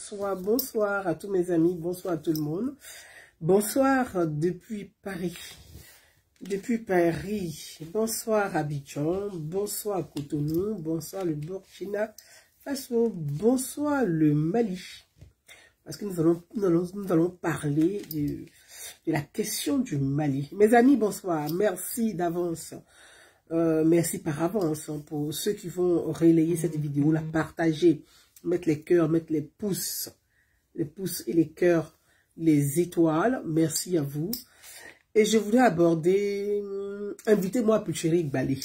Bonsoir, bonsoir à tous mes amis, bonsoir à tout le monde. Bonsoir depuis Paris. Depuis Paris, bonsoir Abidjan, bonsoir Cotonou, bonsoir le Burkina Faso, bonsoir le Mali. Parce que nous allons parler de la question du Mali. Mes amis, bonsoir, merci d'avance. Merci par avance pour ceux qui vont relayer cette vidéo, la partager, mettre les cœurs, mettre les pouces et les cœurs, les étoiles. Merci à vous. Et je voulais aborder, invitez-moi Pulchéri Balé,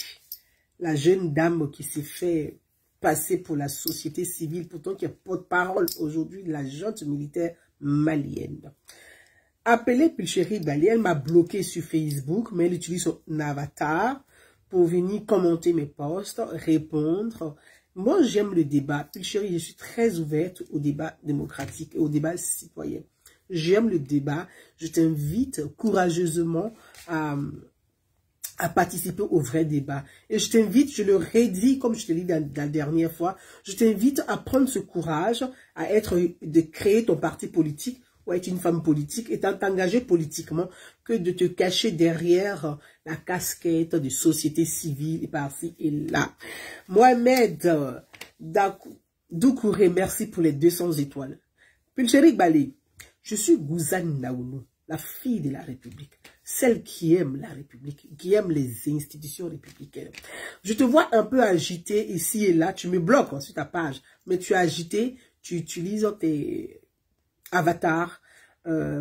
la jeune dame qui s'est fait passer pour la société civile, pourtant qui est porte-parole aujourd'hui de la junte militaire malienne. Appelée Pulchéri Balé, elle m'a bloqué sur Facebook, mais elle utilise son avatar pour venir commenter mes posts, répondre. Moi, j'aime le débat. Pulchéri, je suis très ouverte au débat démocratique et au débat citoyen. J'aime le débat. Je t'invite courageusement à participer au vrai débat. Et je t'invite, je le redis comme je te l'ai dit la dernière fois, je t'invite à prendre ce courage, de créer ton parti politique, ou être une femme politique, et t'engager politiquement, que de te cacher derrière la casquette de société civile et par-ci et là. Mohamed Doukouré, merci pour les 200 étoiles. Pulchéri Balé, je suis Gouzane Naounou, la fille de la République, celle qui aime la République, qui aime les institutions républicaines. Je te vois un peu agité ici et là, tu me bloques sur ta page, mais tu es agité, tu utilises tes avatars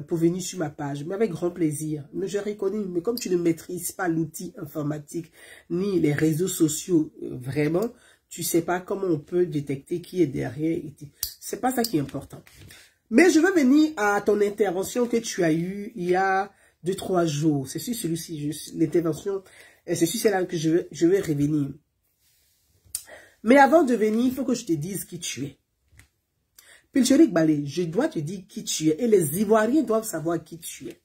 pour venir sur ma page, mais avec grand plaisir. Mais je reconnais, mais comme tu ne maîtrises pas l'outil informatique, ni les réseaux sociaux, vraiment, tu sais pas comment on peut détecter qui est derrière. C'est pas ça qui est important. Mais je veux venir à ton intervention que tu as eue il y a 2-3 jours. C'est sur celui-ci, l'intervention, c'est sur celle-là que je vais revenir. Mais avant de venir, il faut que je te dise qui tu es. Pulchéri Balé, je dois te dire qui tu es. Et les Ivoiriens doivent savoir qui tu es.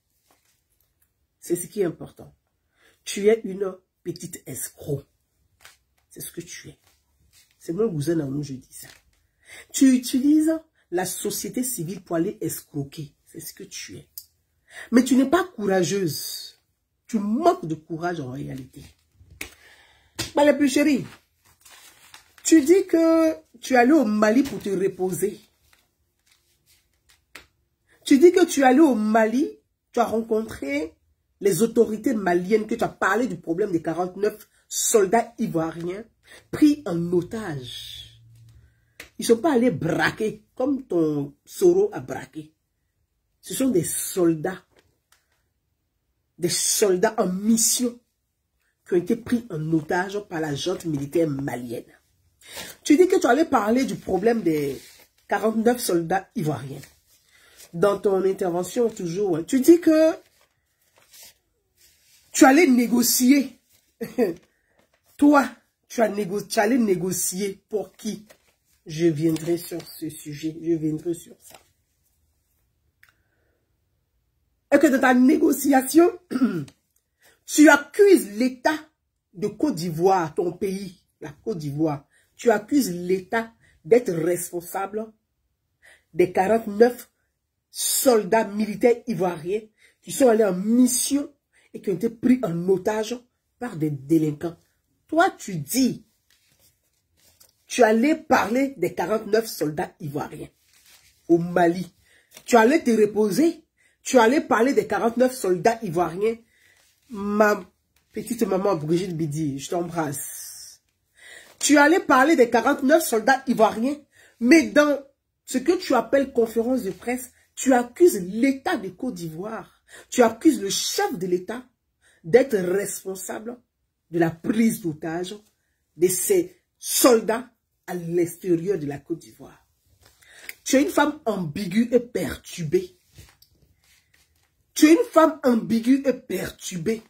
C'est ce qui est important. Tu es une petite escroc. C'est ce que tu es. C'est mon cousin à nous, je dis ça. Tu utilises la société civile pour aller escroquer. C'est ce que tu es. Mais tu n'es pas courageuse. Tu manques de courage en réalité. Balé Pulchéri, tu dis que tu es allé au Mali pour te reposer. Tu dis que tu es allé au Mali, tu as rencontré les autorités maliennes, que tu as parlé du problème des 49 soldats ivoiriens pris en otage. Ils ne sont pas allés braquer comme ton Soro a braqué. Ce sont des soldats en mission qui ont été pris en otage par la junte militaire malienne. Tu dis que tu allais parler du problème des 49 soldats ivoiriens. Dans ton intervention, toujours, tu dis que tu allais négocier. Toi, tu allais négocier pour qui? Je viendrai sur ce sujet, je viendrai sur ça. Et que dans ta négociation, tu accuses l'État de Côte d'Ivoire, ton pays, la Côte d'Ivoire. Tu accuses l'État d'être responsable des 49 soldats militaires ivoiriens qui sont allés en mission et qui ont été pris en otage par des délinquants. Toi, tu dis, tu allais parler des 49 soldats ivoiriens au Mali. Tu allais te reposer. Tu allais parler des 49 soldats ivoiriens. Ma petite maman Brigitte Bidi, je t'embrasse. Tu allais parler des 49 soldats ivoiriens, mais dans ce que tu appelles conférence de presse, tu accuses l'État de Côte d'Ivoire. Tu accuses le chef de l'État d'être responsable de la prise d'otage de ces soldats à l'extérieur de la Côte d'Ivoire. Tu es une femme ambiguë et perturbée. Tu es une femme ambiguë et perturbée.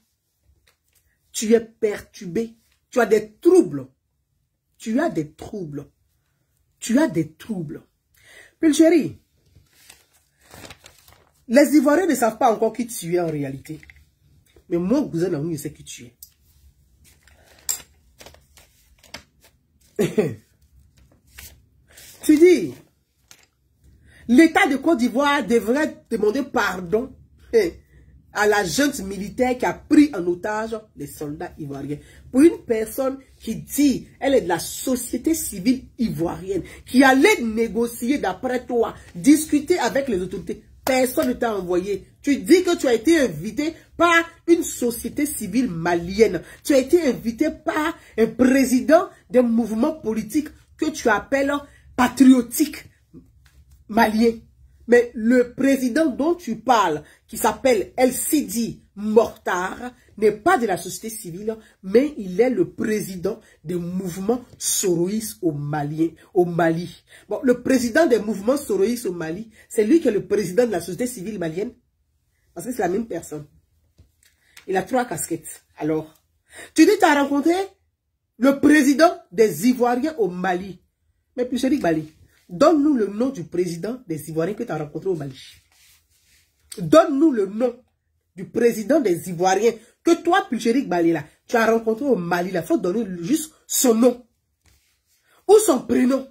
Tu es perturbée. Tu as des troubles. Tu as des troubles. Tu as des troubles. Pulchéri, les Ivoiriens ne savent pas encore qui tu es en réalité. Mais moi, cousin Naoumi, je sais qui tu es. Tu dis, L'État de Côte d'Ivoire devrait demander pardon à la junte militaire qui a pris en otage les soldats ivoiriens. Pour une personne qui dit, elle est de la société civile ivoirienne, qui allait négocier d'après toi, discuter avec les autorités, personne ne t'a envoyé. Tu dis que tu as été invité par une société civile malienne. Tu as été invité par un président d'un mouvement politique que tu appelles patriotique malien. Mais le président dont tu parles, qui s'appelle El Sidi Mokhtar, n'est pas de la société civile, mais il est le président des mouvements soroïstes au Mali. Bon, le président des mouvements soroïstes au Mali, c'est lui qui est le président de la société civile malienne. Parce que c'est la même personne. Il a 3 casquettes. Alors, tu dis que tu as rencontré le président des Ivoiriens au Mali. Mais puis Chéri Bali, donne-nous le nom du président des Ivoiriens que tu as rencontré au Mali. Donne-nous le nom du président des Ivoiriens que toi, Pulchérik Bali, là, tu as rencontré au Mali. Il faut donner juste son nom ou son prénom.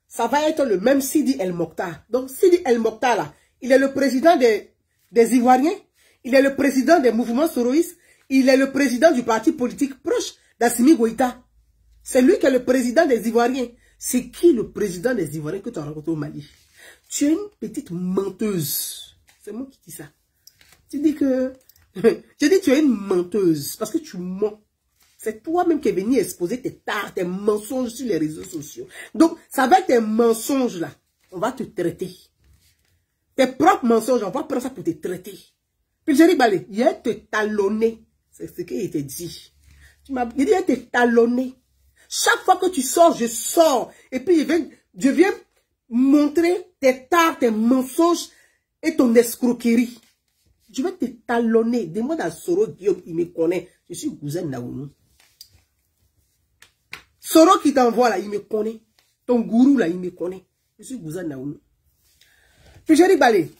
Ça va être le même Sidi El Mokhtar. Donc, Sidi El Mokhtar, là, il est le président des Ivoiriens. Il est le président des mouvements soroïstes. Il est le président du parti politique proche d'Assimi Goïta. C'est lui qui est le président des Ivoiriens. C'est qui le président des Ivoiriens que tu as rencontré au Mali? Tu es une petite menteuse. C'est moi qui dis ça. Tu dis que... Je dis que tu es une menteuse parce que tu mens. C'est toi-même qui es venu exposer tes tares, tes mensonges sur les réseaux sociaux. Donc, ça va être tes mensonges là. On va te traiter. Tes propres mensonges, on va prendre ça pour te traiter. Puis Jerry Balé, il a te talonné. C'est ce qu'il te dit. Il a te talonné. Chaque fois que tu sors, je sors. Et puis, je viens montrer tes tares, tes mensonges et ton escroquerie. Je vais te talonner. Demande à Soro Guillaume, il me connaît. Je suis cousin Naounou. Soro qui t'envoie là, il me connaît. Ton gourou là, il me connaît. Je suis cousin Naounou. Puis Jerry Balé.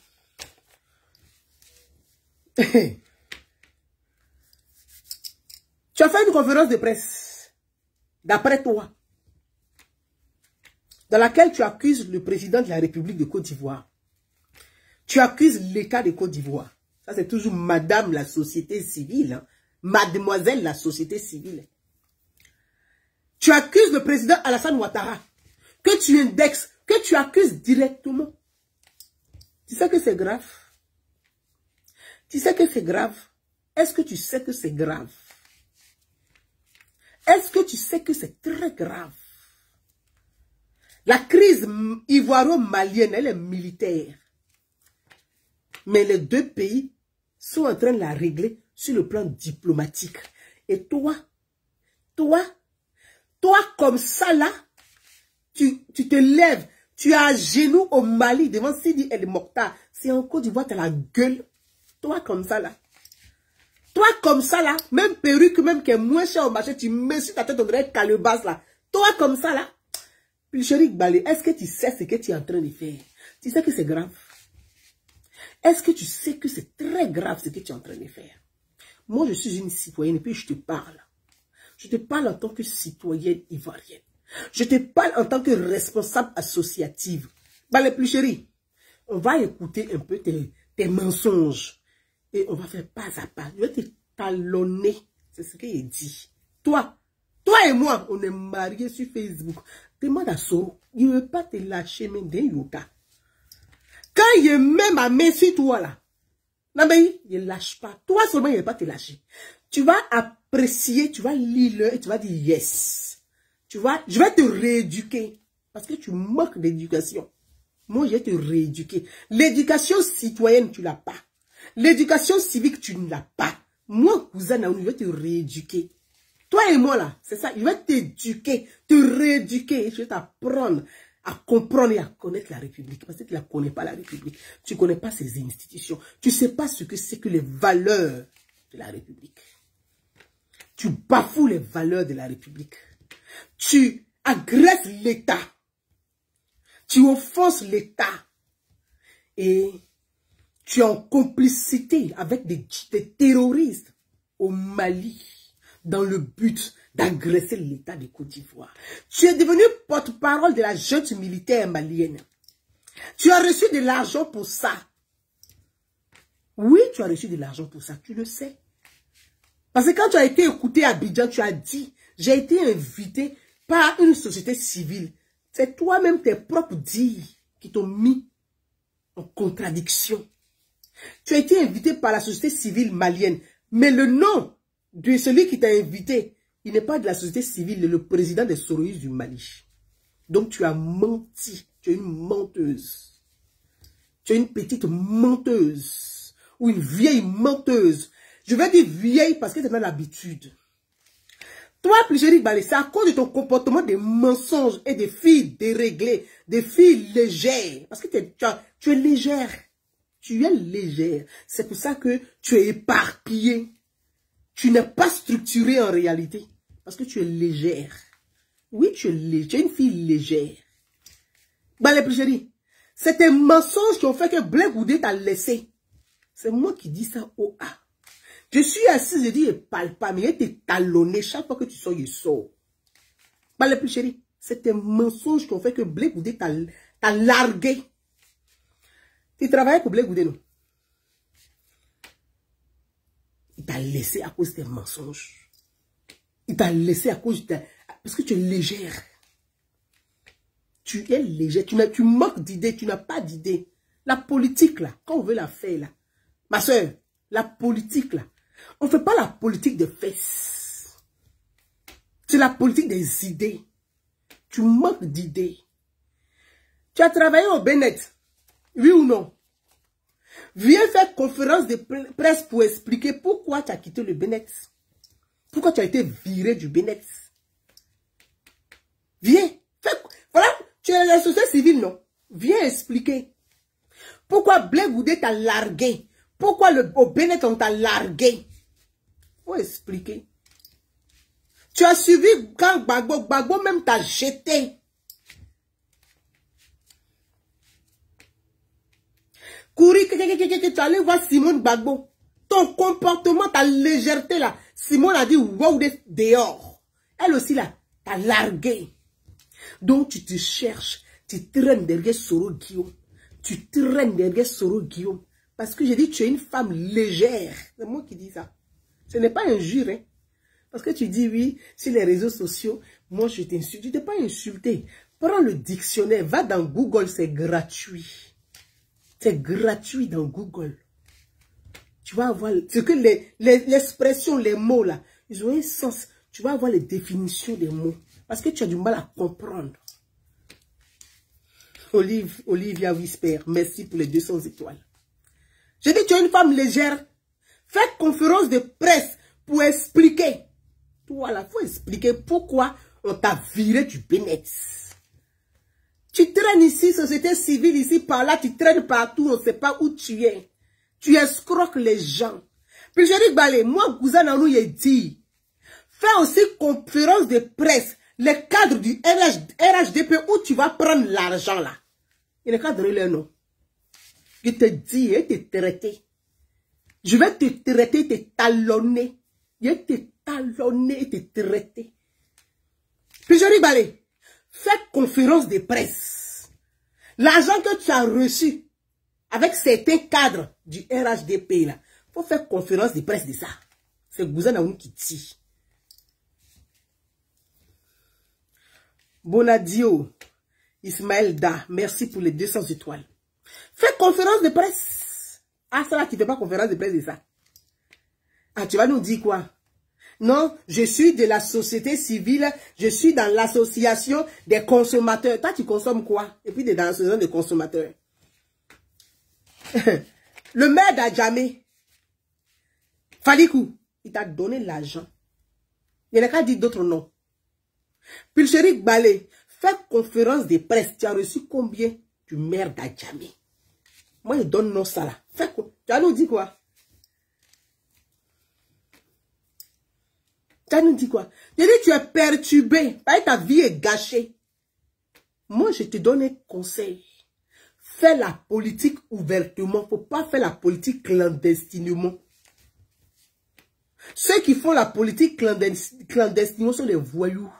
Tu as fait une conférence de presse, d'après toi, dans laquelle tu accuses le président de la République de Côte d'Ivoire. Tu accuses l'État de Côte d'Ivoire. Ça, c'est toujours madame la société civile. Hein? Mademoiselle la société civile. Tu accuses le président Alassane Ouattara, que tu indexes, que tu accuses directement. Tu sais que c'est grave? Tu sais que c'est grave? Est-ce que tu sais que c'est grave? Est-ce que tu sais que c'est très grave? La crise ivoiro-malienne, elle est militaire. Mais les deux pays sont en train de la régler sur le plan diplomatique. Et toi comme ça là, tu te lèves, tu es à genoux au Mali devant Sidi El Mokhtar. C'est en Côte d'Ivoire, tu as la gueule. Toi comme ça là. Toi comme ça là, même perruque même qui est moins cher au marché, tu mets sur ta tête, on dirait calebasse là. Toi comme ça là. Puis chéri Balé, est-ce que tu sais ce que tu es en train de faire? Tu sais que c'est grave? Est-ce que tu sais que c'est très grave ce que tu es en train de faire? Moi, je suis une citoyenne et puis je te parle. Je te parle en tant que citoyenne ivoirienne. Je te parle en tant que responsable associative. Balé plus chéri, on va écouter un peu tes mensonges. Et on va faire pas à pas. Je vais te talonner. C'est ce qu'il dit. Toi et moi, on est mariés sur Facebook. Demande à Soro. Il ne veut pas te lâcher même d'un yoga. Quand il met ma main sur toi là, non mais il ne lâche pas. Toi seulement, il ne va pas te lâcher. Tu vas apprécier, tu vas lire et tu vas dire yes. Tu vois, je vais te rééduquer. Parce que tu manques d'éducation. Moi, je vais te rééduquer. L'éducation citoyenne, tu ne l'as pas. L'éducation civique, tu ne l'as pas. Moi, cousin Naouni, je vais te rééduquer. Toi et moi, là, c'est ça. Je vais t'éduquer, te rééduquer. Et je vais t'apprendre à comprendre et à connaître la République. Parce que tu ne la connais pas, la République. Tu ne connais pas ses institutions. Tu ne sais pas ce que c'est que les valeurs de la République. Tu bafoues les valeurs de la République. Tu agresses l'État. Tu offenses l'État. Et tu es en complicité avec des terroristes au Mali dans le but d'agresser l'État de Côte d'Ivoire. Tu es devenu porte-parole de la junte militaire malienne. Tu as reçu de l'argent pour ça. Oui, tu as reçu de l'argent pour ça, tu le sais. Parce que quand tu as été écouté à Abidjan, tu as dit, j'ai été invité par une société civile. C'est toi-même tes propres dires qui t'ont mis en contradiction. Tu as été invité par la société civile malienne. Mais le nom de celui qui t'a invité, il n'est pas de la société civile, le président des Soroïs du Mali. Donc tu as menti. Tu es une menteuse. Tu es une petite menteuse. Ou une vieille menteuse. Je vais dire vieille parce que c'est dans l'habitude. Toi, Plijeri Balé, c'est à cause de ton comportement de mensonges et des filles déréglées, des filles légères. Parce que tu es légère. Tu es légère. C'est pour ça que tu es éparpillée. Tu n'es pas structurée en réalité. Parce que tu es légère. Oui, tu es légère. Tu es une fille légère. Balé Plijeri, c'est tes mensonges qui ont fait que Blé Goudé t'a laissé. C'est moi qui dis ça au A. Je suis assise, je dis, il parle pas, mais il t'est talonné chaque fois que tu sors, il sort. Balé Plijeri, c'est tes mensonges qui ont fait que Blé Goudé t'a largué. Tu travaillais pour Blé Goudé, non? Il t'a laissé à cause de tes mensonges. Il t'a laissé à cause de... Parce que tu es légère. Tu es légère. Tu manques d'idées. Tu n'as pas d'idées. La politique, là, quand on veut la faire, là. Ma soeur, la politique, là. On ne fait pas la politique des fesses. C'est la politique des idées. Tu manques d'idées. Tu as travaillé au Bennett. Oui ou non? Viens faire conférence de presse pour expliquer pourquoi tu as quitté le Bennett. Pourquoi tu as été viré du Bennett. Viens. Voilà, tu es la société civile, non? Viens expliquer. Pourquoi Blé Goudé t'a largué? Pourquoi au Bennett on t'a largué? Faut expliquer. Tu as suivi quand Gbagbo même t'a jeté. Courir, tu allais voir Simone Gbagbo. Ton comportement, ta légèreté là. Simone a dit, wow, dehors. Elle aussi là, t'as largué. Donc tu te cherches, tu traînes derrière Soro Guillaume. Tu traînes derrière Soro Guillaume. Parce que j'ai dit, tu es une femme légère. C'est moi qui dis ça. Ce n'est pas injure, hein. Parce que tu dis, oui, sur les réseaux sociaux, moi je t'insulte. Tu t'es pas insulté. Prends le dictionnaire, va dans Google, c'est gratuit. C'est gratuit dans Google. Tu vas avoir ce que l'expression, les mots là, ils ont un sens. Tu vas avoir les définitions des mots. Parce que tu as du mal à comprendre. Olivia Whisper, merci pour les 200 étoiles. Je dis, tu es une femme légère. Fais conférence de presse pour expliquer. Toi là, il faut expliquer pourquoi on t'a viré du Bennett. Tu traînes ici, société civile, ici, par là, tu traînes partout, on ne sait pas où tu es. Tu escroques les gens. Puis je dis, Balé, moi, Gouzananou, il dit, fais aussi conférence de presse, les cadres du RHDP, où tu vas prendre l'argent là. Il n'est qu'à donner leur nom. Je te dis, et te traiter. Je vais te traiter, te talonner. Je vais te talonner et te traiter. Puis je dis, Balé, fais conférence de presse. L'argent que tu as reçu avec certains cadres du RHDP là, il faut faire conférence de presse de ça. C'est Gouzanaoun qui dit. Bonadio, Ismaël Da, merci pour les 200 étoiles. Fais conférence de presse. Ah, ça là, tu ne fais pas conférence de presse de ça. Ah, tu vas nous dire quoi? Non, je suis de la société civile, je suis dans l'association des consommateurs. Toi, tu consommes quoi? Et puis, tu es dans l'association des consommateurs. Le maire d'Adjamé, Falikou, il t'a donné l'argent. Il n'a qu'à dire d'autres noms. Puis le Chéri Balé, fais conférence de presse. Tu as reçu combien du maire d'Adjamé? Moi, je donne non ça là. Fais quoi? Tu as nous dit quoi? Tu as nous dit quoi? Je dis, tu es perturbé. Ta vie est gâchée. Moi, je te donne un conseil. Fais la politique ouvertement. Il ne faut pas faire la politique clandestinement. Ceux qui font la politique clandestinement sont des voyous.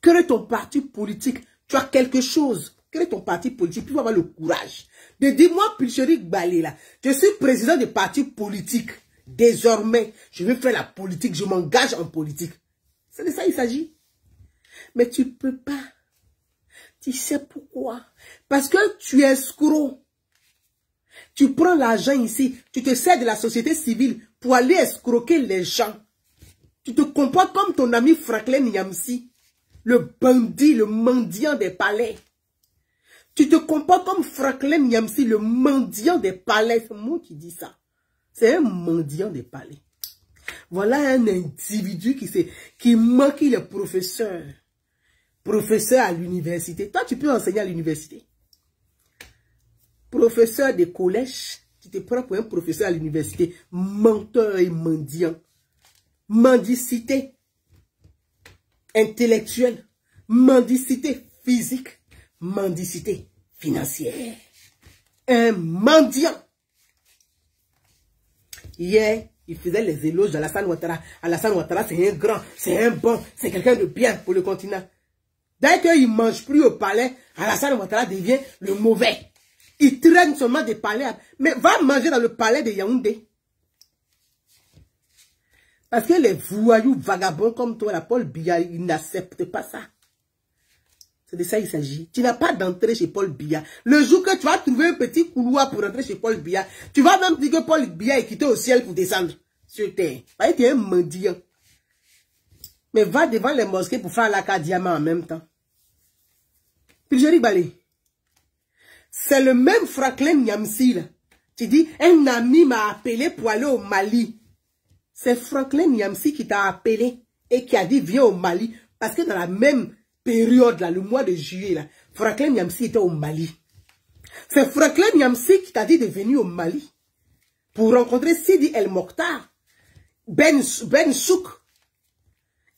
Crée ton parti politique. Tu as quelque chose. crée ton parti politique, puis avoir le courage de dire, moi, Pulcherie Gbali, là, je suis président du parti politique. Désormais, je vais faire la politique, je m'engage en politique. C'est de ça il s'agit. Mais tu ne peux pas. Tu sais pourquoi? Parce que tu es escroc. Tu prends l'argent ici, tu te sers de la société civile pour aller escroquer les gens. Tu te comportes comme ton ami Franklin Nyamsi, le bandit, le mendiant des palais. Tu te comportes comme Franklin Nyamsi, le mendiant des palais. C'est moi qui dis ça. C'est un mendiant des palais. Voilà un individu qui manque les professeurs. Professeur à l'université. Toi, tu peux enseigner à l'université. Professeur de collège, tu te prends pour un professeur à l'université. Menteur et mendiant. Mendicité intellectuelle. Mendicité physique. Mendicité financière. Un mendiant. Hier, il faisait les éloges d'Alassane Ouattara. Alassane Ouattara, c'est un grand, c'est un bon, c'est quelqu'un de bien pour le continent. Dès qu'il ne mange plus au palais, Alassane Ouattara devient le mauvais. Il traîne seulement des palais. Mais va manger dans le palais de Yaoundé. Parce que les voyous vagabonds comme toi, la Paul Biya, ils n'acceptent pas ça. C'est de ça il s'agit. Tu n'as pas d'entrée chez Paul Biya. Le jour que tu vas trouver un petit couloir pour entrer chez Paul Biya, tu vas même dire que Paul Biya est quitté au ciel pour descendre sur terre. Tu es un mendiant. Mais va devant les mosquées pour faire l'acadiama en même temps. Pulcherie Gbali. C'est le même Franklin Nyamsi là. Tu dis, un ami m'a appelé pour aller au Mali. C'est Franklin Nyamsi qui t'a appelé et qui a dit, viens au Mali. Parce que dans la même période, là, le mois de juillet, là, Franklin Nyamsi était au Mali. C'est Franklin Nyamsi qui t'a dit de venir au Mali pour rencontrer Sidi El Mokhtar, Ben Souk,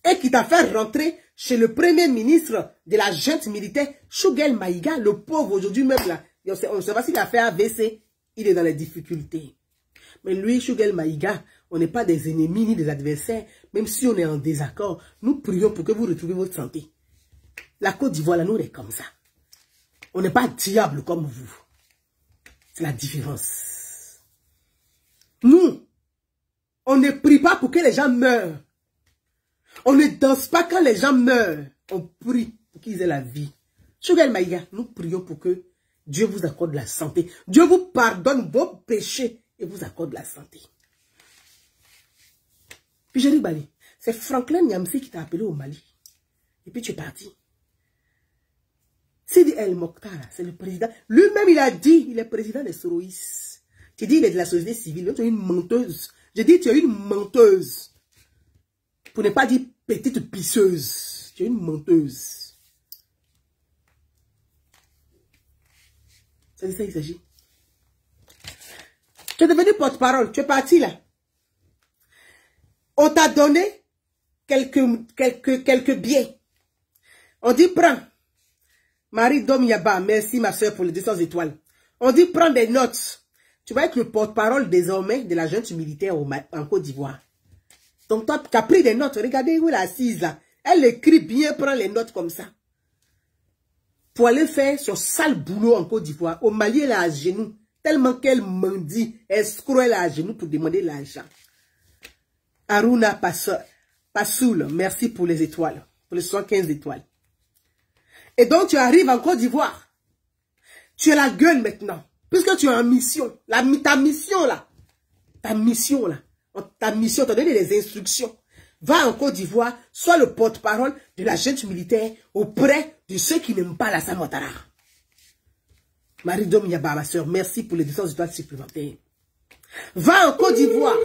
et qui t'a fait rentrer chez le premier ministre de la junte militaire, Choguel Maïga, le pauvre aujourd'hui même là. On ne sait pas s'il a fait AVC, il est dans les difficultés. Mais lui, Choguel Maïga, on n'est pas des ennemis ni des adversaires, même si on est en désaccord. Nous prions pour que vous retrouviez votre santé. La Côte d'Ivoire, là, nous, on est comme ça. On n'est pas diable comme vous. C'est la différence. Nous, on ne prie pas pour que les gens meurent. On ne danse pas quand les gens meurent. On prie pour qu'ils aient la vie. Choguel Maïga, nous prions pour que Dieu vous accorde la santé. Dieu vous pardonne vos péchés et vous accorde la santé. Puis je dis, Bali, c'est Franklin Nyamsi qui t'a appelé au Mali. Et puis tu es parti. Sidi El Mokhtar, c'est le président. Lui-même, il a dit, il est président des Soroïs. Tu dis, il est de la société civile. Tu es une menteuse. Je dis, tu es une menteuse. Pour ne pas dire petite pisseuse. Tu es une menteuse. C'est de ça qu'il s'agit. Tu es devenu porte-parole. Tu es parti là. On t'a donné quelques billets. On dit, prends. Marie Dom Yaba, merci ma soeur pour les 200 étoiles. On dit, prends des notes. Tu vas être le porte-parole désormais de la junte militaire en Côte d'Ivoire. Donc toi, tu as pris des notes. Regardez où elle est assise là. Elle écrit bien, prend les notes comme ça. Pour aller faire son sale boulot en Côte d'Ivoire. Au Mali, elle est à genoux. Tellement qu'elle mendie, escroc, elle est à genoux pour demander l'argent. Aruna Passoul, merci pour les étoiles. Pour les 75 étoiles. Et donc, tu arrives en Côte d'Ivoire. Tu as la gueule maintenant. Puisque tu es en mission. Ta mission, là. Ta mission, t'a donné des instructions. Va en Côte d'Ivoire, sois le porte-parole de la junte militaire auprès de ceux qui n'aiment pas Alassane Ouattara. Marie-Dom Yaba, ma soeur, merci pour les 200 étoiles supplémentaires. Va en Côte d'Ivoire.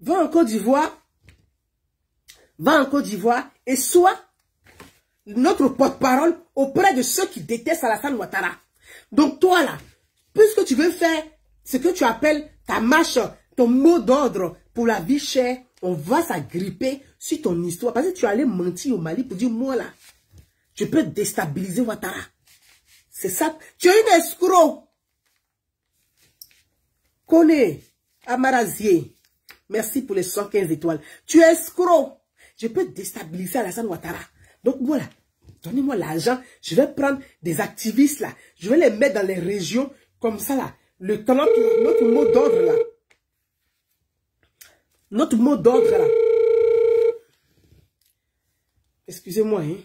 Va en Côte d'Ivoire. Va en Côte d'Ivoire et sois notre porte-parole auprès de ceux qui détestent Alassane Ouattara. Donc toi là, puisque tu veux faire ce que tu appelles ta marche, ton mot d'ordre pour la vie chère, on va s'agripper sur ton histoire. Parce que tu allais mentir au Mali pour dire, moi là, je peux déstabiliser Ouattara. C'est ça. Tu es une escroc. Kone Amarazier, merci pour les 115 étoiles. Tu es escroc. je peux déstabiliser Alassane Ouattara. Donc voilà, donnez-moi l'argent, je vais prendre des activistes là, je vais les mettre dans les régions comme ça là. Notre mot d'ordre là. Notre mot d'ordre là. Excusez-moi, hein.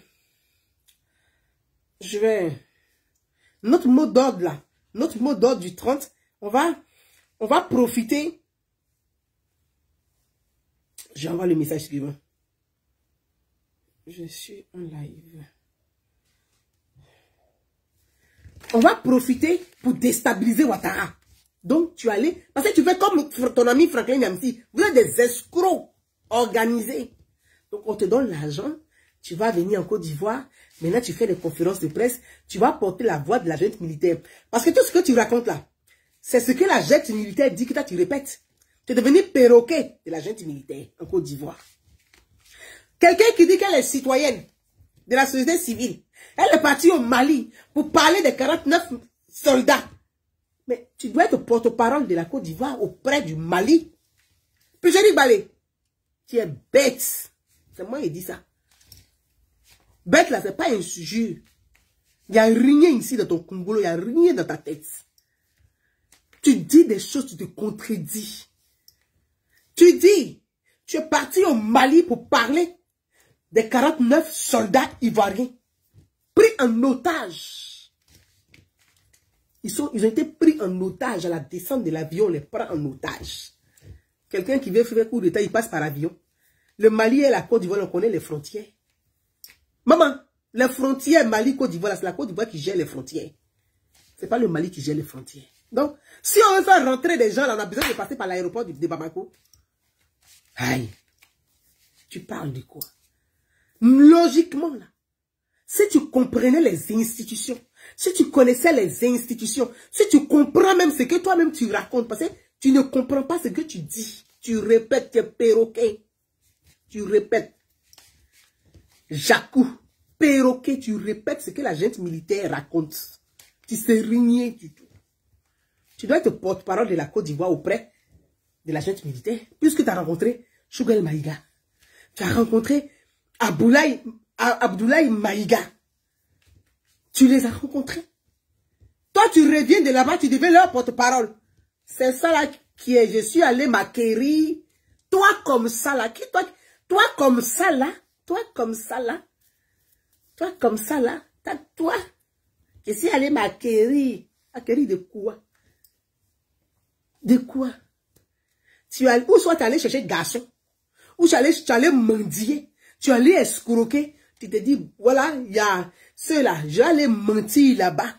Notre mot d'ordre là. Notre mot d'ordre du 30. On va profiter. J'envoie le message suivant. Je suis en live. On va profiter pour déstabiliser Ouattara. Donc, tu allais... Parce que tu fais comme ton ami Franklin Nyamsi. Vous êtes des escrocs organisés. Donc, on te donne l'argent. Tu vas venir en Côte d'Ivoire. Maintenant, tu fais des conférences de presse. Tu vas porter la voix de la junte militaire. Parce que tout ce que tu racontes là, c'est ce que la junte militaire dit que toi, tu répètes. Tu es devenu perroquet de la junte militaire en Côte d'Ivoire. Quelqu'un qui dit qu'elle est citoyenne de la société civile. Elle est partie au Mali pour parler des 49 soldats. Mais tu dois être porte-parole de la Côte d'Ivoire auprès du Mali. Puis je dis, Balé, tu es bête. C'est moi qui dis ça. Bête là, c'est pas un sujet. Il n'y a rien ici dans ton Congolo, il n'y a rien dans ta tête. Tu dis des choses, tu te contredis. Tu dis, tu es parti au Mali pour parler des 49 soldats ivoiriens pris en otage. Ils ont été pris en otage à la descente de l'avion, on les prend en otage. Quelqu'un qui veut faire coup d'état, il passe par avion. Le Mali et la Côte d'Ivoire, on connaît les frontières. Maman, les frontières Mali-Côte d'Ivoire, c'est la Côte d'Ivoire qui gère les frontières. C'est pas le Mali qui gère les frontières. Donc, si on veut faire rentrer des gens, là, on a besoin de passer par l'aéroport de Bamako. Aïe, tu parles de quoi? Logiquement, là, si tu comprenais les institutions, si tu connaissais les institutions, si tu comprends même ce que toi-même tu racontes, parce que tu ne comprends pas ce que tu dis, tu répètes, tu es perroquet, tu répètes. Jacou, perroquet, tu répètes ce que la junte militaire raconte. Tu sais rien du tout. Tu dois être porte-parole de la Côte d'Ivoire auprès de la junte militaire, puisque tu as rencontré Choguel Maïga. Tu as rencontré Abdoulaye Maïga. Tu les as rencontrés. Toi, tu reviens de là-bas, tu deviens leur porte-parole. C'est ça là qui est, je suis allé m'acquérir. Toi comme ça là, toi comme ça là, toi comme ça là, toi, je suis allé m'acquérir. Acquérir de quoi? De quoi? Ou soit tu es allé chercher garçon, ou tu es allé mendier, tu es allé escroquer, tu te dis, voilà, il y a ceux-là, je vais aller mentir là-bas.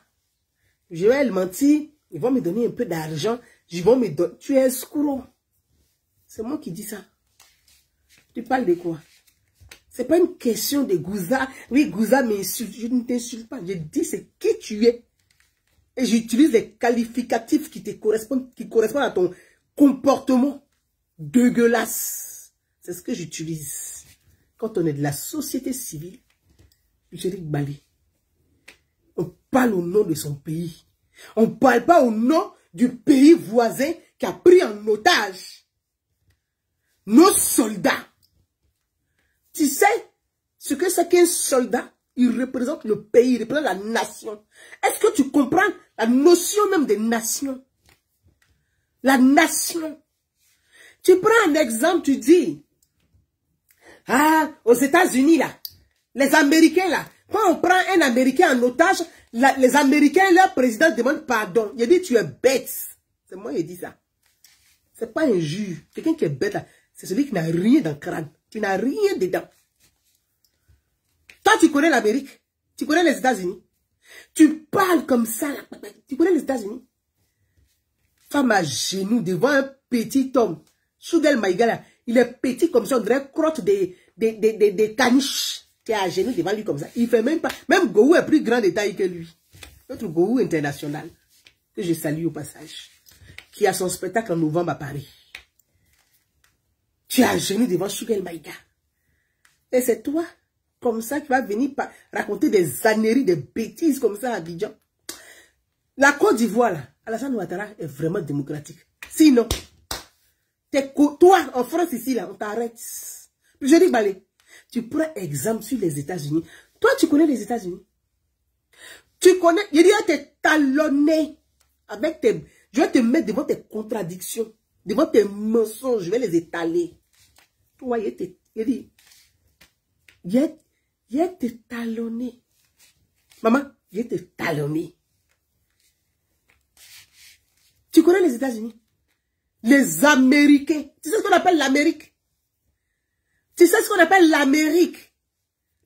Je vais mentir, ils vont me donner un peu d'argent, ils vont me donner. Tu es escroc. C'est moi qui dis ça. Tu parles de quoi? C'est pas une question de Gouza. Oui, Gouza m'insulte. Je ne t'insulte pas. Je dis c'est qui tu es. Et j'utilise les qualificatifs qui te correspondent, à ton comportement dégueulasse. C'est ce que j'utilise. Quand on est de la société civile, je dis Bali. On parle au nom de son pays. On ne parle pas au nom du pays voisin qui a pris en otage nos soldats. Tu sais ce que c'est qu'un soldat? Il représente le pays, il représente la nation. Est-ce que tu comprends la notion même de nation? La nation. Tu prends un exemple, tu dis, ah, aux États-Unis là, les Américains là, quand on prend un Américain en otage, les Américains, leur président demande pardon. Il dit, tu es bête. C'est moi qui dis ça. C'est pas un juge. Quelqu'un qui est bête là, c'est celui qui n'a rien dans le crâne. Tu n'as rien dedans. Toi, tu connais l'Amérique. Tu connais les États-Unis. Tu parles comme ça. Là. Tu connais les États-Unis. Femme à genoux devant un petit homme. Choguel Maïga, là, il est petit comme ça. On dirait crotte des caniches. Tu es à genoux devant lui comme ça. Il fait même pas. Même Gowou est plus grand de taille que lui. Notre Gowou international. Que je salue au passage. Qui a son spectacle en novembre à Paris. Tu es à genoux devant Choguel Maïga. Et c'est toi, comme ça, qui va venir raconter des âneries, des bêtises comme ça à Abidjan. La Côte d'Ivoire, là, Alassane Ouattara est vraiment démocratique. Sinon, toi, en France ici, là, on t'arrête. Puis je dis, Balé, Tu prends exemple sur les États-Unis. Toi, tu connais les États-Unis. Tu connais, il dit à te talonner avec tes... Je vais te mettre devant tes contradictions, devant tes mensonges, je vais les étaler. Toi, il dit, il a te talonner. Maman, il a te talonner. Tu connais les États-Unis? Les Américains. Tu sais ce qu'on appelle l'Amérique? Tu sais ce qu'on appelle l'Amérique?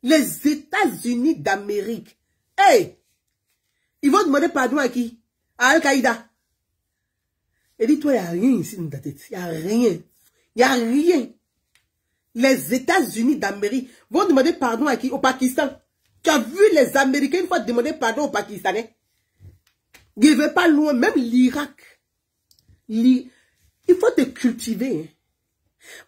Les États-Unis d'Amérique. Hey! Ils vont demander pardon à qui? À Al-Qaïda. Et dis-toi, il n'y a rien ici dans ta tête. Il n'y a rien. Il n'y a rien. Les États-Unis d'Amérique vont demander pardon à qui? Au Pakistan. Tu as vu les Américains une fois demander pardon aux Pakistanais? Il ne va pas loin, même l'Irak. Il faut te cultiver. Hein.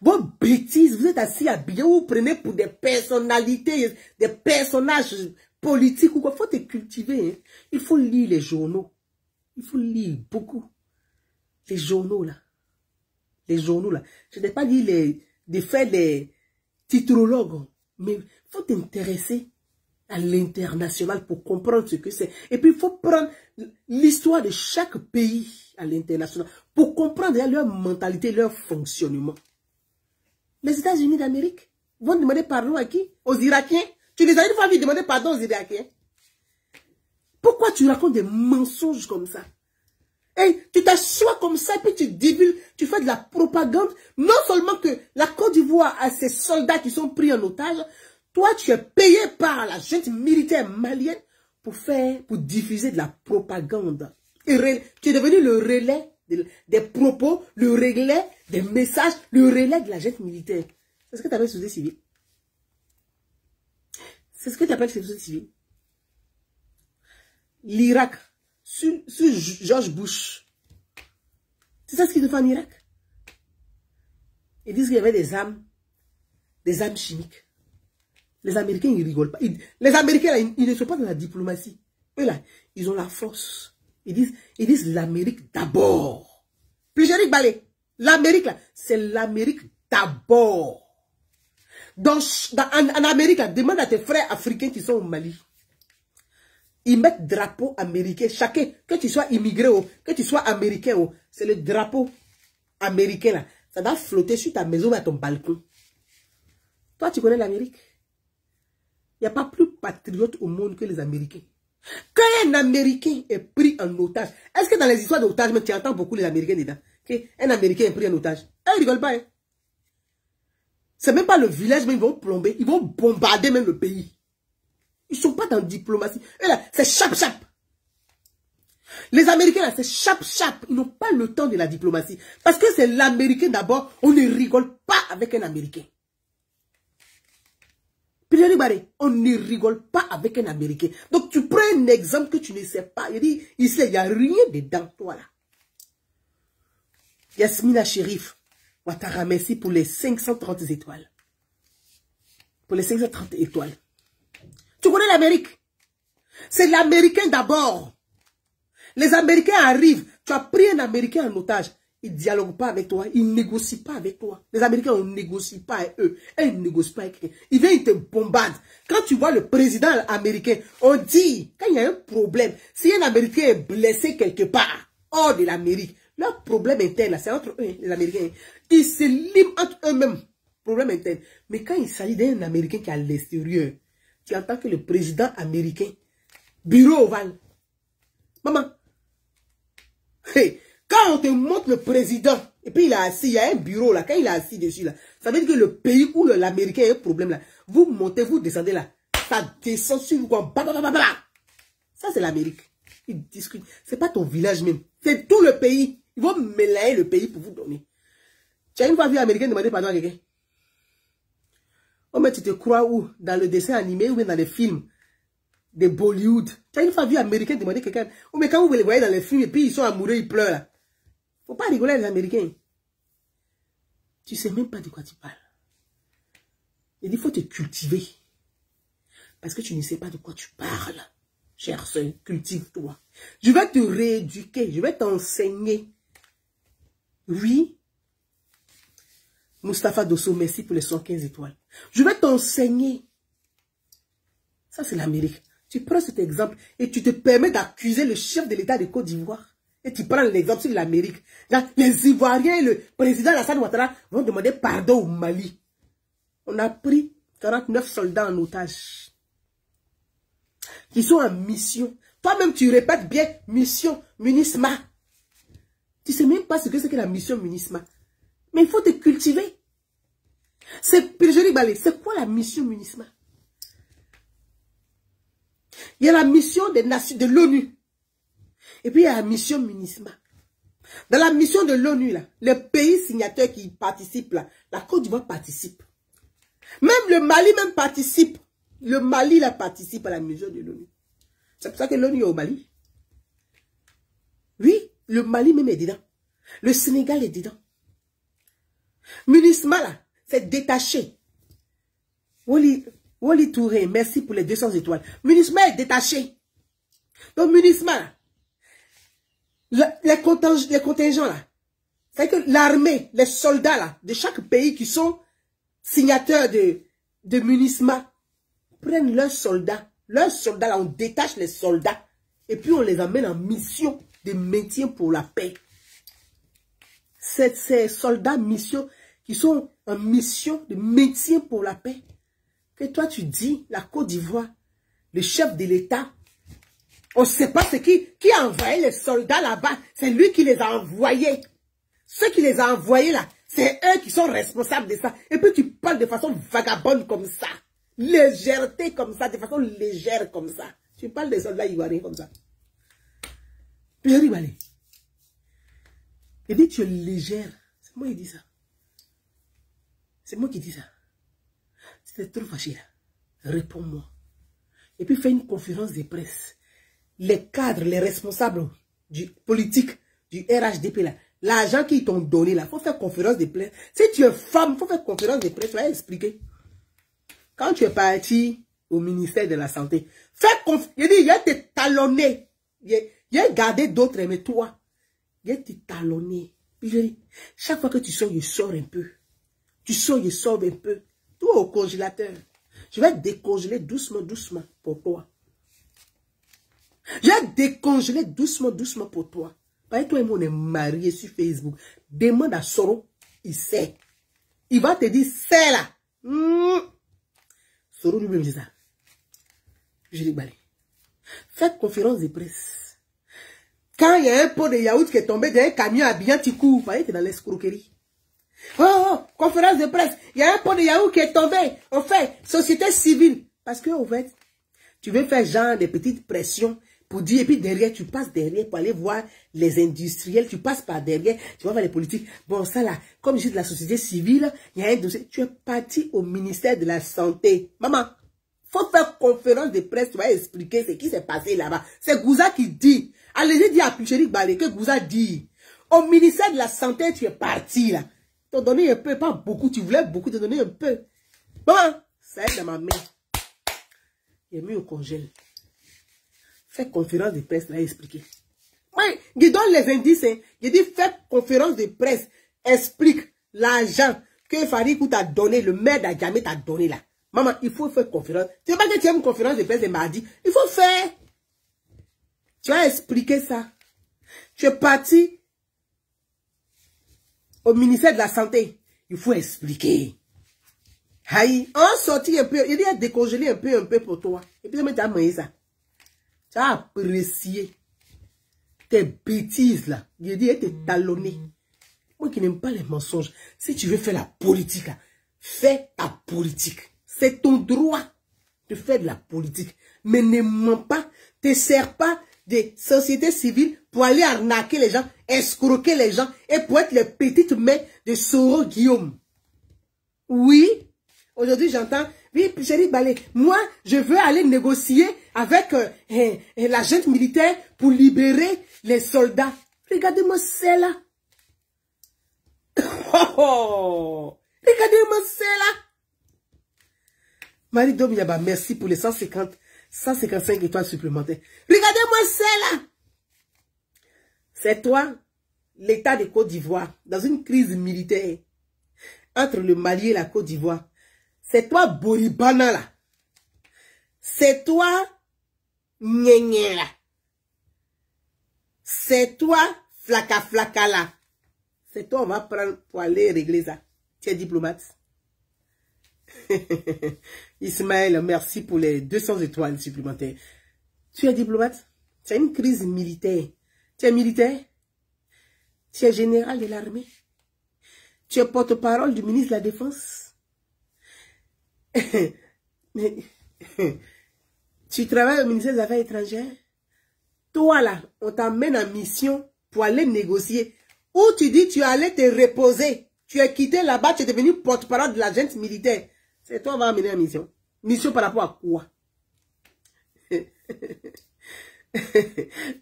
Vos bêtises, vous êtes assis à bien, vous prenez pour des personnalités, des personnages politiques ou quoi. Il faut te cultiver. Hein. Il faut lire les journaux. Il faut lire beaucoup. Les journaux là. Les journaux là. Je n'ai pas dit de faire les titrologues, mais il faut t'intéresser à l'international pour comprendre ce que c'est. Et puis il faut prendre l'histoire de chaque pays à l'international pour comprendre leur mentalité, leur fonctionnement. Les États-Unis d'Amérique vont demander pardon à qui? Aux Irakiens. Tu les as une fois vu demander pardon aux Irakiens. Pourquoi tu racontes des mensonges comme ça? Et tu t'assois comme ça, et puis tu divulgues, tu fais de la propagande. Non seulement que la Côte d'Ivoire a ses soldats qui sont pris en otage, toi tu es payé par la junte militaire malienne pour diffuser de la propagande. Et tu es devenu le relais des propos, le relais des messages, le relais de la junte militaire. C'est ce que tu appelles société civile. C'est ce que tu appelles société civile. L'Irak, sur George Bush, c'est ça ce qu'ils fait en Irak. Ils disent qu'il y avait des armes chimiques. Les Américains, ils rigolent pas. Les Américains, là, ils ne sont pas dans la diplomatie. Eux, là, ils ont la force. Ils disent l'Amérique d'abord. Puis Jérick Balé, l'Amérique, là, c'est l'Amérique d'abord. En Amérique, là, demande à tes frères africains qui sont au Mali. Ils mettent drapeau américain. Chacun, que tu sois immigré ou que tu sois américain, c'est le drapeau américain, là. Ça doit flotter sur ta maison ou à ton balcon. Toi, tu connais l'Amérique? Il n'y a pas plus patriote au monde que les Américains. Quand un Américain est pris en otage, est-ce que dans les histoires d'otage, tu entends beaucoup les Américains dedans? Un Américain est pris en otage. Ils ne rigolent pas. Hein? C'est même pas le village, mais ils vont plomber. Ils vont bombarder même le pays. Ils ne sont pas dans la diplomatie. Et là, c'est chap-chap. Les Américains, là, c'est chap-chap. Ils n'ont pas le temps de la diplomatie. Parce que c'est l'Américain d'abord. On ne rigole pas avec un Américain. On ne rigole pas avec un Américain. Donc, tu prends un exemple que tu ne sais pas. Il dit, ici, il n'y a rien dedans, toi, là. Yasmina Chérif, Ouattara, merci pour les 530 étoiles. Pour les 530 étoiles. Tu connais l'Amérique? C'est l'Américain d'abord. Les Américains arrivent. Tu as pris un Américain en otage. Ils ne dialoguent pas avec toi. Ils ne négocient pas avec toi. Les Américains, on ne négocie pas avec eux. Ils ne négocient pas avec eux. Ils viennent, ils te bombardent. Quand tu vois le président américain, on dit, quand il y a un problème, si un Américain est blessé quelque part, hors de l'Amérique, leur problème interne, c'est entre eux, les Américains. Ils se liment entre eux-mêmes. Problème interne. Mais quand il s'agit d'un Américain qui est à l'extérieur, tu entends que le président américain, bureau ovale. Maman, hey, quand on te montre le président, et puis il est assis, il y a un bureau là, quand il est assis dessus là, ça veut dire que le pays où l'Américain a un problème là, vous montez, vous descendez là, ça descend sur vous comme ça c'est l'Amérique. Ils discutent. C'est pas ton village même, c'est tout le pays. Ils vont mêler le pays pour vous donner. Tu as une fois vu l'Américain demander pardon à quelqu'un? Oh mais tu te crois où? Dans le dessin animé ou bien dans les films de Bollywood? Tu as une fois vu l'Américain demander à quelqu'un? Oh mais quand vous les voyez dans les films et puis ils sont amoureux, ils pleurent là. Faut pas rigoler les Américains. Tu sais même pas de quoi tu parles. Il faut te cultiver. Parce que tu ne sais pas de quoi tu parles. Cher soeur, cultive-toi. Je vais te rééduquer. Je vais t'enseigner. Oui. Mustapha Dosso, merci pour les 115 étoiles. Je vais t'enseigner. Ça, c'est l'Amérique. Tu prends cet exemple et tu te permets d'accuser le chef de l'État de Côte d'Ivoire. Et tu prends l'exemple sur l'Amérique. Les Ivoiriens et le président Alassane Ouattara vont demander pardon au Mali. On a pris 49 soldats en otage. Qui sont en mission. Toi-même, tu répètes bien mission MINUSMA. Tu ne sais même pas ce que c'est que la mission MINUSMA. Mais il faut te cultiver. C'est quoi la mission MINUSMA? Il y a la mission des nations, de l'ONU. Et puis il y a la mission MINUSMA. Dans la mission de l'ONU, les pays signataires qui participent, là, la Côte d'Ivoire participe. Même le Mali même participe. Le Mali là, participe à la mission de l'ONU. C'est pour ça que l'ONU est au Mali. Oui, le Mali même est dedans. Le Sénégal est dedans. MINUSMA là, c'est détaché. Woli Touré, merci pour les 200 étoiles. MINUSMA est détaché. Donc MINUSMA là, les contingents là, c'est que l'armée, les soldats là, de chaque pays qui sont signataires de MINUSMA, prennent leurs soldats. Leurs soldats là, on détache les soldats. Et puis on les amène en mission de maintien pour la paix. C'est ces soldats mission qui sont en mission de maintien pour la paix. Que toi tu dis, la Côte d'Ivoire, le chef de l'État, on ne sait pas qui a envoyé les soldats là-bas. C'est lui qui les a envoyés. Ceux qui les a envoyés là, c'est eux qui sont responsables de ça. Et puis tu parles de façon vagabonde comme ça. Légèreté comme ça, de façon légère comme ça. Tu parles des soldats ivoiriens comme ça. Puis je dis, allez. Il dit, tu es légère. C'est moi qui dis ça. C'est moi qui dis ça. Si tu es trop fâché là, réponds-moi. Et puis fais une conférence de presse. Les cadres, les responsables du politique, du RHDP là, l'argent qu'ils t'ont donné là, il faut faire conférence de presse. Si tu es femme, il faut faire conférence de presse, tu vas expliquer. Quand tu es parti au ministère de la Santé, fais conférence. Il dit, il y a été talonné. Il y a gardé d'autres, mais toi, il y a été talonné. Puis je dis, chaque fois que tu sors, je sors un peu. Tu sors, je sors un peu. Tout au congélateur. Je vais décongeler doucement, doucement pour toi. Je vais décongeler doucement, doucement pour toi. Parce que toi et moi, on est mariés sur Facebook. Demande à Soro, il sait. Il va te dire, c'est là. Soro lui-même dit ça. Je dis, allez. Faites conférence de presse. Quand il y a un pot de yaourt qui est tombé dans un camion à bien, tu cours. Vous voyez, tu es dans l'escroquerie. Oh, conférence de presse. Il y a un pot de yaourt qui est tombé. On fait société civile. Parce que, en fait, tu veux faire genre des petites pressions pour dire, et puis derrière, tu passes derrière pour aller voir les industriels, tu passes par derrière, tu vas voir les politiques. Bon, ça là, comme je dis de la société civile, il y a un dossier. Tu es parti au ministère de la Santé. Maman, faut faire conférence de presse, tu vas expliquer ce qui s'est passé là-bas. C'est Gouza qui dit. Allez, j'ai dit à Pucherik Balé que Gouza dit. Au ministère de la Santé, tu es parti là. T'as donné un peu, pas beaucoup, tu voulais beaucoup, te donner un peu. Bon, ça est dans ma main. Il est mis au congèle. Fais conférence de presse, là, expliquer. Oui, il donne les indices. Hein. Il dit, fais conférence de presse, explique l'argent que Farikou t'a donné, le maire d'Adjamé t'a donné là. Maman, il faut faire conférence. Tu sais pas que tu aimes une conférence de presse de mardi. Il faut faire. Tu vas expliquer ça. Tu es parti au ministère de la Santé. Il faut expliquer. Aïe, on sortit un peu. Il dit, décongeler un peu pour toi. Et puis, tu as mangé ça. Tu as apprécié tes bêtises là. Il dit, t'es talonné. Moi qui n'aime pas les mensonges. Si tu veux faire la politique, là, fais ta politique. C'est ton droit de faire de la politique. Mais ne mens pas. Ne sers pas des sociétés civiles pour aller arnaquer les gens, escroquer les gens et pour être les petites mains de Soro Guillaume. Oui. Aujourd'hui, j'entends, oui, chérie Balé, moi, je veux aller négocier avec la junte militaire pour libérer les soldats. Regardez-moi celle-là. Oh, regardez-moi celle-là. Marie Domiaba, merci pour les 155 étoiles supplémentaires. Regardez-moi celle-là. C'est toi, l'État de Côte d'Ivoire, dans une crise militaire. entre le Mali et la Côte d'Ivoire. C'est toi, Boribana, là. C'est toi, Nyenye, là. C'est toi, Flaka Flaka, là. C'est toi, on va prendre pour aller régler ça. Tu es diplomate. Ismaël, merci pour les 200 étoiles supplémentaires. Tu es diplomate. C'est une crise militaire. Tu es militaire. Tu es général de l'armée. Tu es porte-parole du ministre de la Défense. Mais, tu travailles au ministère des Affaires étrangères. Toi là, on t'emmène en mission pour aller négocier. Ou tu dis tu allais te reposer. Tu es quitté là-bas, tu es devenu porte-parole de l'agence militaire. C'est toi qui vas amener en mission. Mission par rapport à quoi?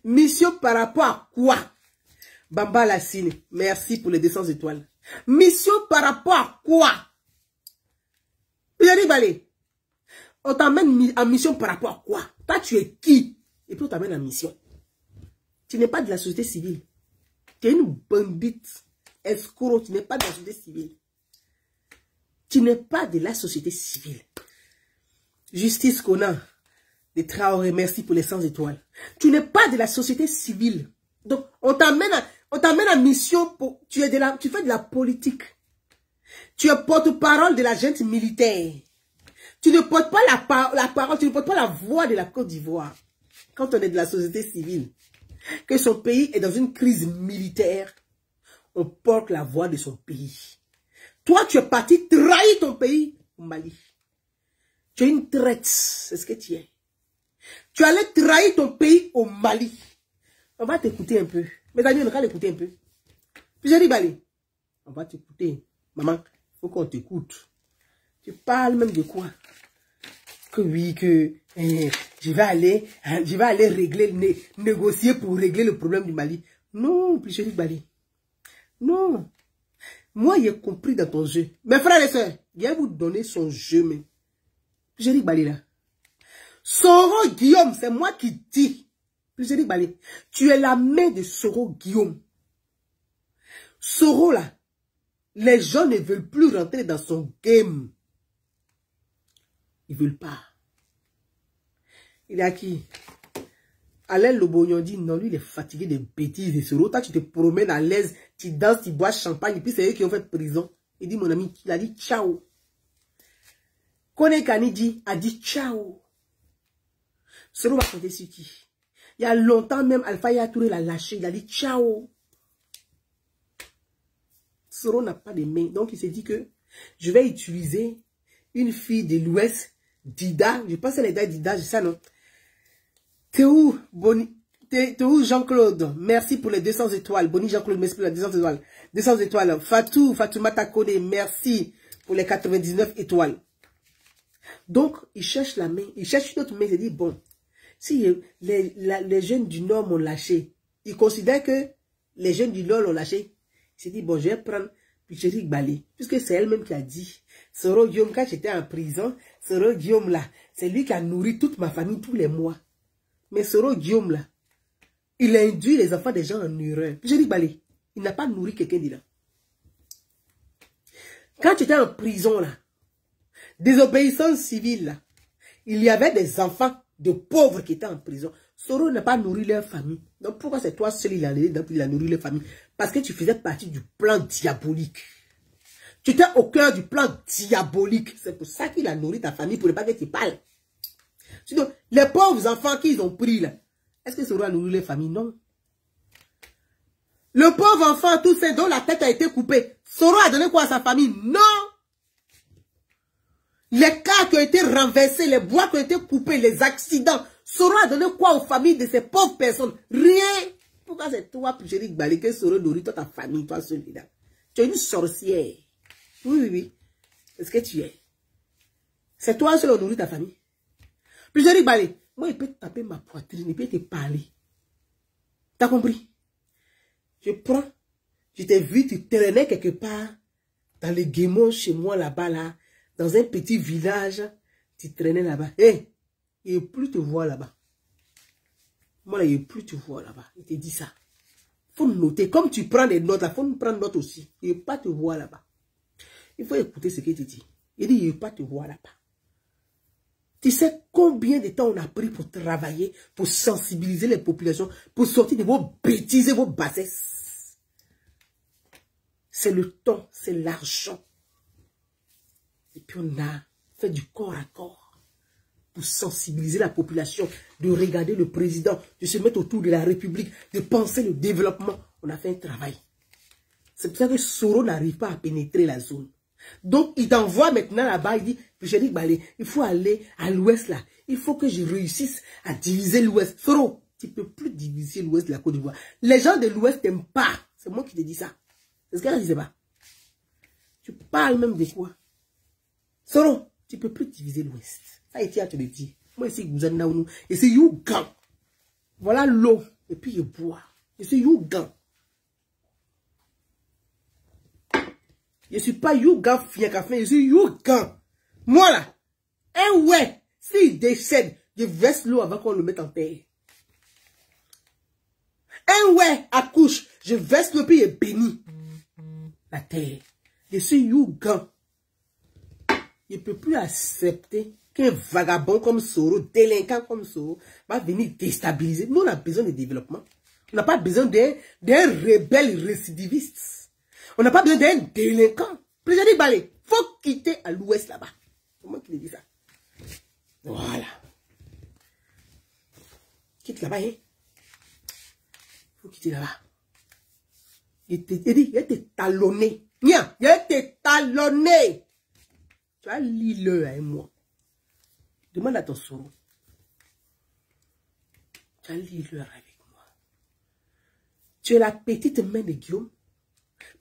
Mission par rapport à quoi? Bamba Lassine, merci pour les 200 étoiles. Mission par rapport à quoi? Pierre Balé, on t'amène en mission par rapport à quoi? Toi, tu es qui? Et puis on t'amène en mission. Tu n'es pas de la société civile. Tu es une bandite, escroc, tu n'es pas de la société civile. Tu n'es pas de la société civile. Justice Conan, les Traoré, merci pour les 100 étoiles. Tu n'es pas de la société civile. Donc, on t'amène en mission pour... Tu fais de la politique. Tu es porte-parole de la junte militaire. Tu ne portes pas la parole, tu ne portes pas la voix de la Côte d'Ivoire. Quand on est de la société civile, que son pays est dans une crise militaire, on porte la voix de son pays. Toi, tu es parti trahir ton pays au Mali. Tu es une traite, c'est ce que tu es. Tu allais trahir ton pays au Mali. On va t'écouter un peu. Mes amis, on va l'écouter un peu. Puis j'ai dit, Bali, on va t'écouter. Maman, il faut qu'on t'écoute. Tu parles même de quoi? Que oui, que je vais aller régler, négocier pour régler le problème du Mali. Non, puis j'ai dit, Bali. Non. Moi, j'ai compris dans ton jeu. Mes frères et sœurs, je vais vous donner son jeu, mais. J'ai dit, Bali, là. Soro Guillaume, c'est moi qui dis. J'ai dit, Bali, tu es la main de Soro Guillaume. Soro, là, les gens ne veulent plus rentrer dans son game. Ils ne veulent pas. Il est à qui? Alain Lobognon dit, non, lui, il est fatigué des bêtises de Soro. Toi, tu te promènes à l'aise, tu danses, tu bois champagne, et puis c'est eux qui ont fait prison. Il dit, mon ami, il a dit ciao. Kone Kanidi a dit ciao. Soro va compter sur qui? Il y a longtemps même, Alpha Yatouré l'a lâché, il a dit ciao. Soro n'a pas de main, donc il s'est dit que je vais utiliser une fille de l'Ouest, Dida, je pense que c'est Dida, je sais non. T'es où Jean-Claude? Merci pour les 200 étoiles. Boni Jean-Claude, merci pour les 200 étoiles. 200 étoiles. Fatoumata Kone, merci pour les 99 étoiles. Donc, il cherche la main, il cherche une autre main, il dit, bon, si les jeunes du Nord m'ont lâché, il considère que les jeunes du Nord l'ont lâché. Il s'est dit, bon, je vais prendre Picheric Balé, puisque c'est elle-même qui a dit, Soro Guillaume, quand j'étais en prison, Soro Guillaume là, c'est lui qui a nourri toute ma famille tous les mois. Mais Soro Guillaume là, il a induit les enfants des gens en erreur. Picheric Balé, il n'a pas nourri quelqu'un de là. Quand tu étais en prison là, désobéissance civile là, il y avait des enfants de pauvres qui étaient en prison. Soro n'a pas nourri leur famille. Donc pourquoi c'est toi seul il a nourri leur famille? Parce que tu faisais partie du plan diabolique. Tu étais au cœur du plan diabolique. C'est pour ça qu'il a nourri ta famille, pour ne pas que tu parles. Sinon, les pauvres enfants qu'ils ont pris là, est-ce que Soro a nourri leur famille? Non. Le pauvre enfant, tout ça, dont la tête a été coupée, Soro a donné quoi à sa famille? Non. Les cas qui ont été renversés, les bois qui ont été coupés, les accidents, Soro a donné quoi aux familles de ces pauvres personnes? Rien. Pourquoi c'est toi, Picheric Balé, que Soro nourrit toi, ta famille, toi celui-là? Tu es une sorcière. Oui, oui, oui. C'est ce que tu es. C'est toi seul qui nourrit ta famille. Picheric Balé, moi, il peut taper ma poitrine, il peut te parler. T'as compris? Je prends, je t'ai vu, tu traînais quelque part dans les guémons chez moi là-bas, là, dans un petit village, tu traînais là-bas. Hé, il ne veut plus te voir là-bas. Moi, là, il ne veut plus te voir là-bas. Il te dit ça. Il faut noter. Comme tu prends des notes, il faut nous prendre notes aussi. Il ne veut pas te voir là-bas. Il faut écouter ce qu'il te dit. Il dit, il ne veut pas te voir là-bas. Tu sais combien de temps on a pris pour travailler, pour sensibiliser les populations, pour sortir de vos bêtises et vos bassesses. C'est le temps, c'est l'argent. Et puis on a fait du corps à corps pour sensibiliser la population, de regarder le président, de se mettre autour de la République, de penser le développement. On a fait un travail. C'est pour ça que Soro n'arrive pas à pénétrer la zone. Donc, il t'envoie maintenant là-bas, il dit, Frédéric Balé, il faut aller à l'ouest là. Il faut que je réussisse à diviser l'ouest. Soro, tu ne peux plus diviser l'ouest de la Côte d'Ivoire. Les gens de l'ouest t'aiment pas. C'est moi qui te dis ça. C'est ce qu'elle ne disait pas. Tu parles même de quoi? Soro, tu ne peux plus diviser l'ouest. Ça, il tient à te le dire. Moi, ici, vous êtes là où nous. Et c'est Yougan. Voilà l'eau. Et puis, je bois. Et c'est Yougan. Je ne suis pas Yougan Fiakafin, je suis Yougan. Moi là, ouais, s'il décède, je verse l'eau avant qu'on le mette en terre. Ouais, accouche, je verse l'eau puis je bénis la terre. Je suis Yougan. Je ne peux plus accepter qu'un vagabond comme Soro, délinquant comme Soro, va venir déstabiliser. Nous, on a besoin de développement. On n'a pas besoin d'un rebelle récidiviste. On n'a pas besoin d'un délinquant. Président Balé, il faut quitter à l'ouest là-bas. C'est moi qui le dis ça. Voilà. Quitte là-bas, hein. Il faut quitter là-bas. Il te talonné. Nia, il te talonné. Tu as l'île avec moi. Demande à ton Soro. Tu as l'île avec moi. Tu es la petite main de Guillaume.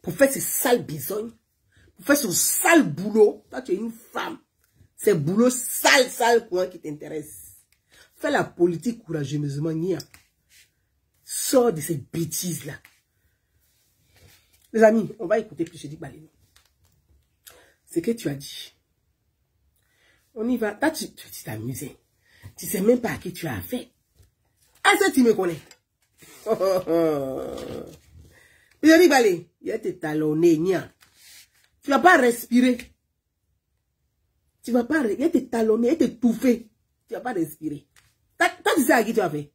Pour faire ces sales besognes, pour faire ce sale boulot, toi tu es une femme, c'est boulot sale pour moi qui t'intéresse. Fais la politique courageusement, Nia. Sors de ces bêtises-là. Les amis, on va écouter plus, je dis Balé. Ce que tu as dit. On y va. Toi, tu t'es amusé. Tu sais même pas à qui tu as affaire. Est-ce que tu me connais? Je dis Balé, il a été talonné, Nia. Tu vas pas respirer. Tu vas pas, il a été talonné, il a été étouffé. Tu vas pas respirer. Toi, tu sais à qui tu as fait?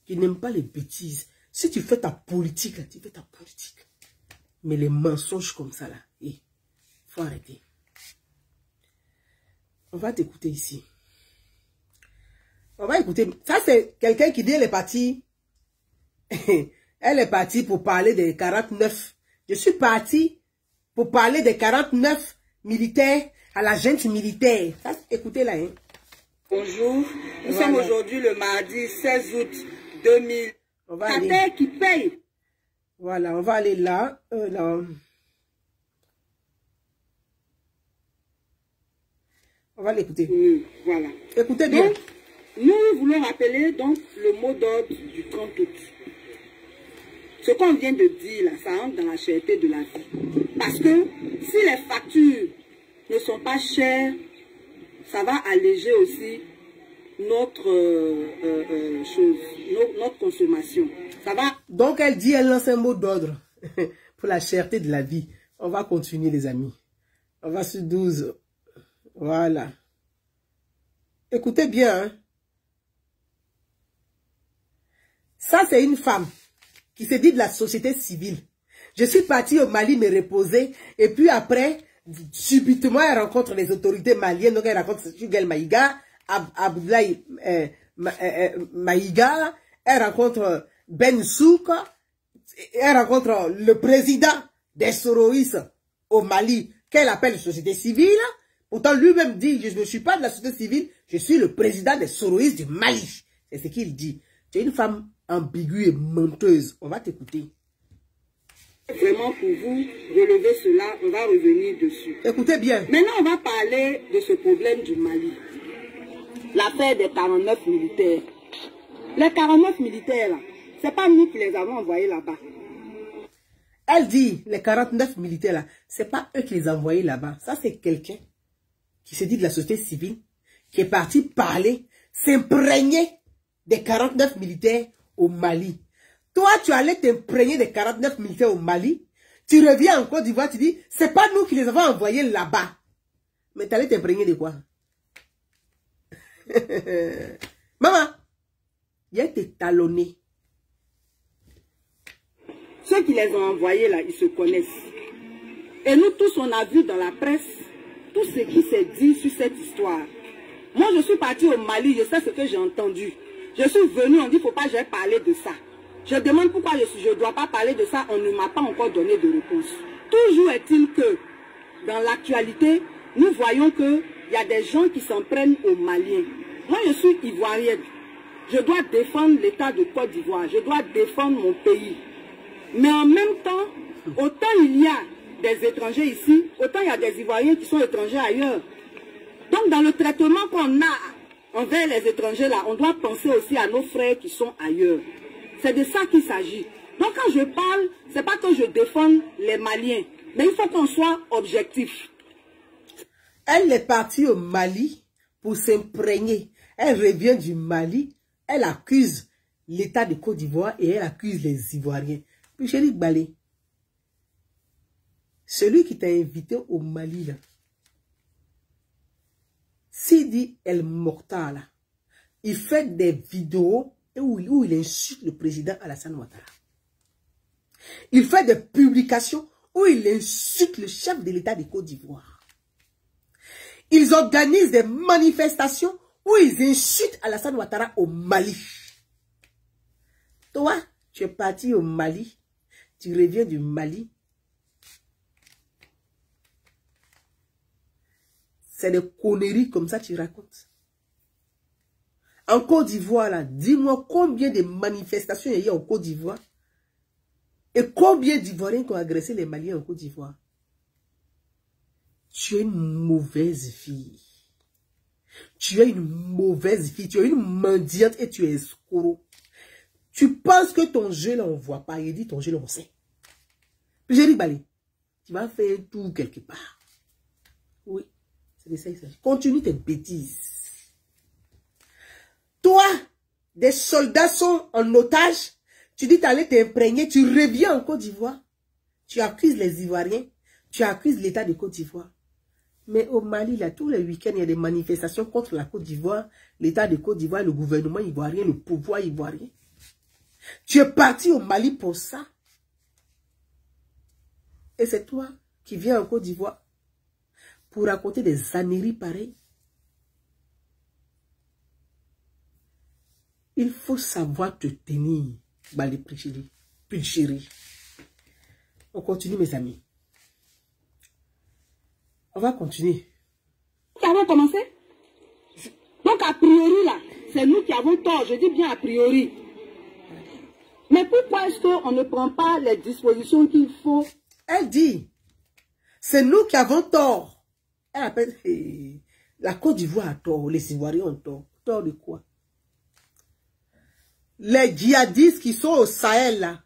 Tu n'aimes pas les bêtises. Si tu fais ta politique, là, tu fais ta politique. Mais les mensonges comme ça, là, il faut arrêter. On va t'écouter ici. On va écouter. Ça, c'est quelqu'un qui dit elle est partie. Elle est partie pour parler des 49. Je suis partie pour parler des 49 militaires à la junte militaire. Ça, écoutez là. Hein. Bonjour. Nous sommes aujourd'hui le mardi 16 août 2000. On va aller. Qui paye. Voilà, on va aller là. Là. On va l'écouter. Voilà. Écoutez bien. Donc, nous voulons rappeler donc le mot d'ordre du 30 août. Ce qu'on vient de dire là, ça rentre dans la cherté de la vie. Parce que si les factures ne sont pas chères, ça va alléger aussi notre notre consommation. Ça va. Donc elle dit, elle lance un mot d'ordre pour la cherté de la vie. On va continuer les amis. On va sur 12. Voilà. Écoutez bien. Hein. Ça c'est une femme qui se dit de la société civile. Je suis partie au Mali me reposer et puis après, subitement, elle rencontre les autorités maliennes. Donc elle rencontre Sugel Maïga, Abdoulaye Maïga, elle rencontre Ben Souk, elle rencontre le président des Soroïs au Mali, qu'elle appelle société civile. Pourtant lui-même dit, je ne suis pas de la société civile, je suis le président des Soroïs du Mali. C'est ce qu'il dit. Tu es une femme ambiguë et menteuse. On va t'écouter. Vraiment pour vous relever cela, on va revenir dessus. Écoutez bien. Maintenant, on va parler de ce problème du Mali. L'affaire des 49 militaires. Les 49 militaires, là, c'est pas nous qui les avons envoyés là-bas. Elle dit, les 49 militaires, là, c'est pas eux qui les ont envoyés là-bas. Ça, c'est quelqu'un qui se dit de la société civile, qui est parti parler, s'imprégner des 49 militaires au Mali. Toi, tu allais t'imprégner des 49 militaires au Mali. Tu reviens en Côte d'Ivoire, tu dis, c'est pas nous qui les avons envoyés là-bas. Mais tu allais t'imprégner de quoi? Maman, il a été talonné. Ceux qui les ont envoyés là, ils se connaissent. Et nous tous, on a vu dans la presse tout ce qui s'est dit sur cette histoire. Moi, je suis partie au Mali, je sais ce que j'ai entendu. Je suis venue, on dit, faut pas que j'aille parler de ça. Je demande pourquoi je ne dois pas parler de ça, on ne m'a pas encore donné de réponse. Toujours est-il que, dans l'actualité, nous voyons qu'il y a des gens qui s'en prennent aux Maliens. Moi, je suis ivoirienne. Je dois défendre l'État de Côte d'Ivoire. Je dois défendre mon pays. Mais en même temps, autant il y a des étrangers ici, autant il y a des Ivoiriens qui sont étrangers ailleurs. Donc, dans le traitement qu'on a envers les étrangers là, on doit penser aussi à nos frères qui sont ailleurs. C'est de ça qu'il s'agit. Donc, quand je parle, c'est pas que je défends les Maliens, mais il faut qu'on soit objectif. Elle est partie au Mali pour s'imprégner. Elle revient du Mali, elle accuse l'État de Côte d'Ivoire et elle accuse les Ivoiriens. Puis chérie Balé, celui qui t'a invité au Mali là, Sidi El Mokhtar là, il fait des vidéos où il insulte le président Alassane Ouattara. Il fait des publications où il insulte le chef de l'État de Côte d'Ivoire. Ils organisent des manifestations où ils insultent Alassane Ouattara au Mali. Toi, tu es parti au Mali, tu reviens du Mali. C'est des conneries comme ça que tu racontes. En Côte d'Ivoire, là, dis-moi combien de manifestations il y a eu en Côte d'Ivoire et combien d'Ivoiriens qui ont agressé les Maliens en Côte d'Ivoire. Tu es une mauvaise fille. Tu es une mauvaise fille. Tu es une mendiante et tu es escroc. Tu penses que ton jeu, là, on ne voit pas. Il dit ton jeu, là, on sait. Puis j'ai dit, Balé, tu vas faire tout quelque part. Oui, c'est de ça qu'il s'agit. Continue tes bêtises. Toi, des soldats sont en otage. Tu dis t'allais t'imprégner. Tu reviens en Côte d'Ivoire. Tu accuses les Ivoiriens. Tu accuses l'État de Côte d'Ivoire. Mais au Mali, là, tous les week-ends, il y a des manifestations contre la Côte d'Ivoire, l'État de Côte d'Ivoire, le gouvernement ivoirien, le pouvoir ivoirien. Tu es parti au Mali pour ça. Et c'est toi qui viens en Côte d'Ivoire pour raconter des âneries pareilles. Il faut savoir te tenir, Balé Pulchéri. On continue, mes amis. On va continuer. Nous avons commencé. Donc, a priori, là, c'est nous qui avons tort. Je dis bien a priori. Mais pourquoi est-ce qu'on ne prend pas les dispositions qu'il faut? Elle dit, c'est nous qui avons tort. Elle appelle, la Côte d'Ivoire a tort, les Ivoiriens ont tort. Tort de quoi? Les djihadistes qui sont au Sahel, là,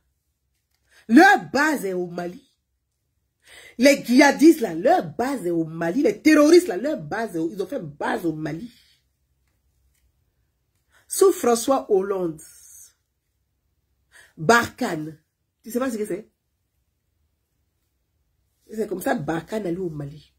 leur base est au Mali. Les djihadistes, là, leur base est au Mali. Les terroristes, là, leur base est ils ont fait base au Mali. Sous François Hollande, Barkhane, tu sais pas ce que c'est? C'est comme ça, Barkhane allait au Mali.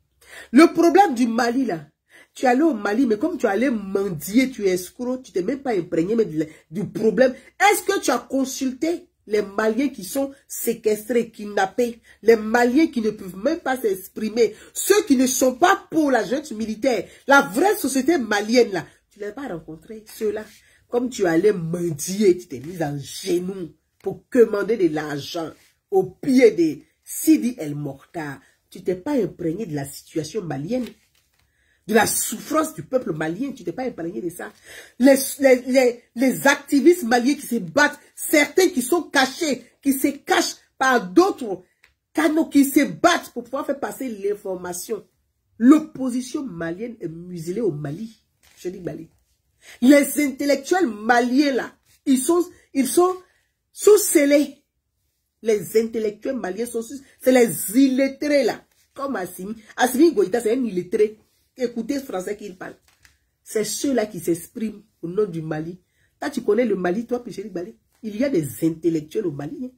Le problème du Mali, là, tu es allé au Mali, mais comme tu allais mendier, tu es escroc, tu t'es même pas imprégné mais du problème. Est-ce que tu as consulté les Maliens qui sont séquestrés, kidnappés, les Maliens qui ne peuvent même pas s'exprimer, ceux qui ne sont pas pour la junte militaire, la vraie société malienne, là, tu ne l'as pas rencontré, ceux-là. Comme tu allais mendier, tu t'es mis en genoux pour commander de l'argent au pied de Sidi El Mokhtar. Tu t'es pas imprégné de la situation malienne, de la souffrance du peuple malien, tu t'es pas imprégné de ça. Les activistes maliens qui se battent, certains qui sont cachés, qui se cachent par d'autres canaux, qui se battent pour pouvoir faire passer l'information. L'opposition malienne est muselée au Mali. Je dis Mali. Les intellectuels maliens là, ils sont sous-scellés. Les intellectuels maliens sont c'est les illettrés là. Comme Assimi. Assimi Goïta, c'est un illettré. Écoutez ce français qu'il parle. C'est ceux-là qui s'expriment au nom du Mali. Là, tu connais le Mali, toi, Picheri Balé. Il y a des intellectuels au Mali. Hein.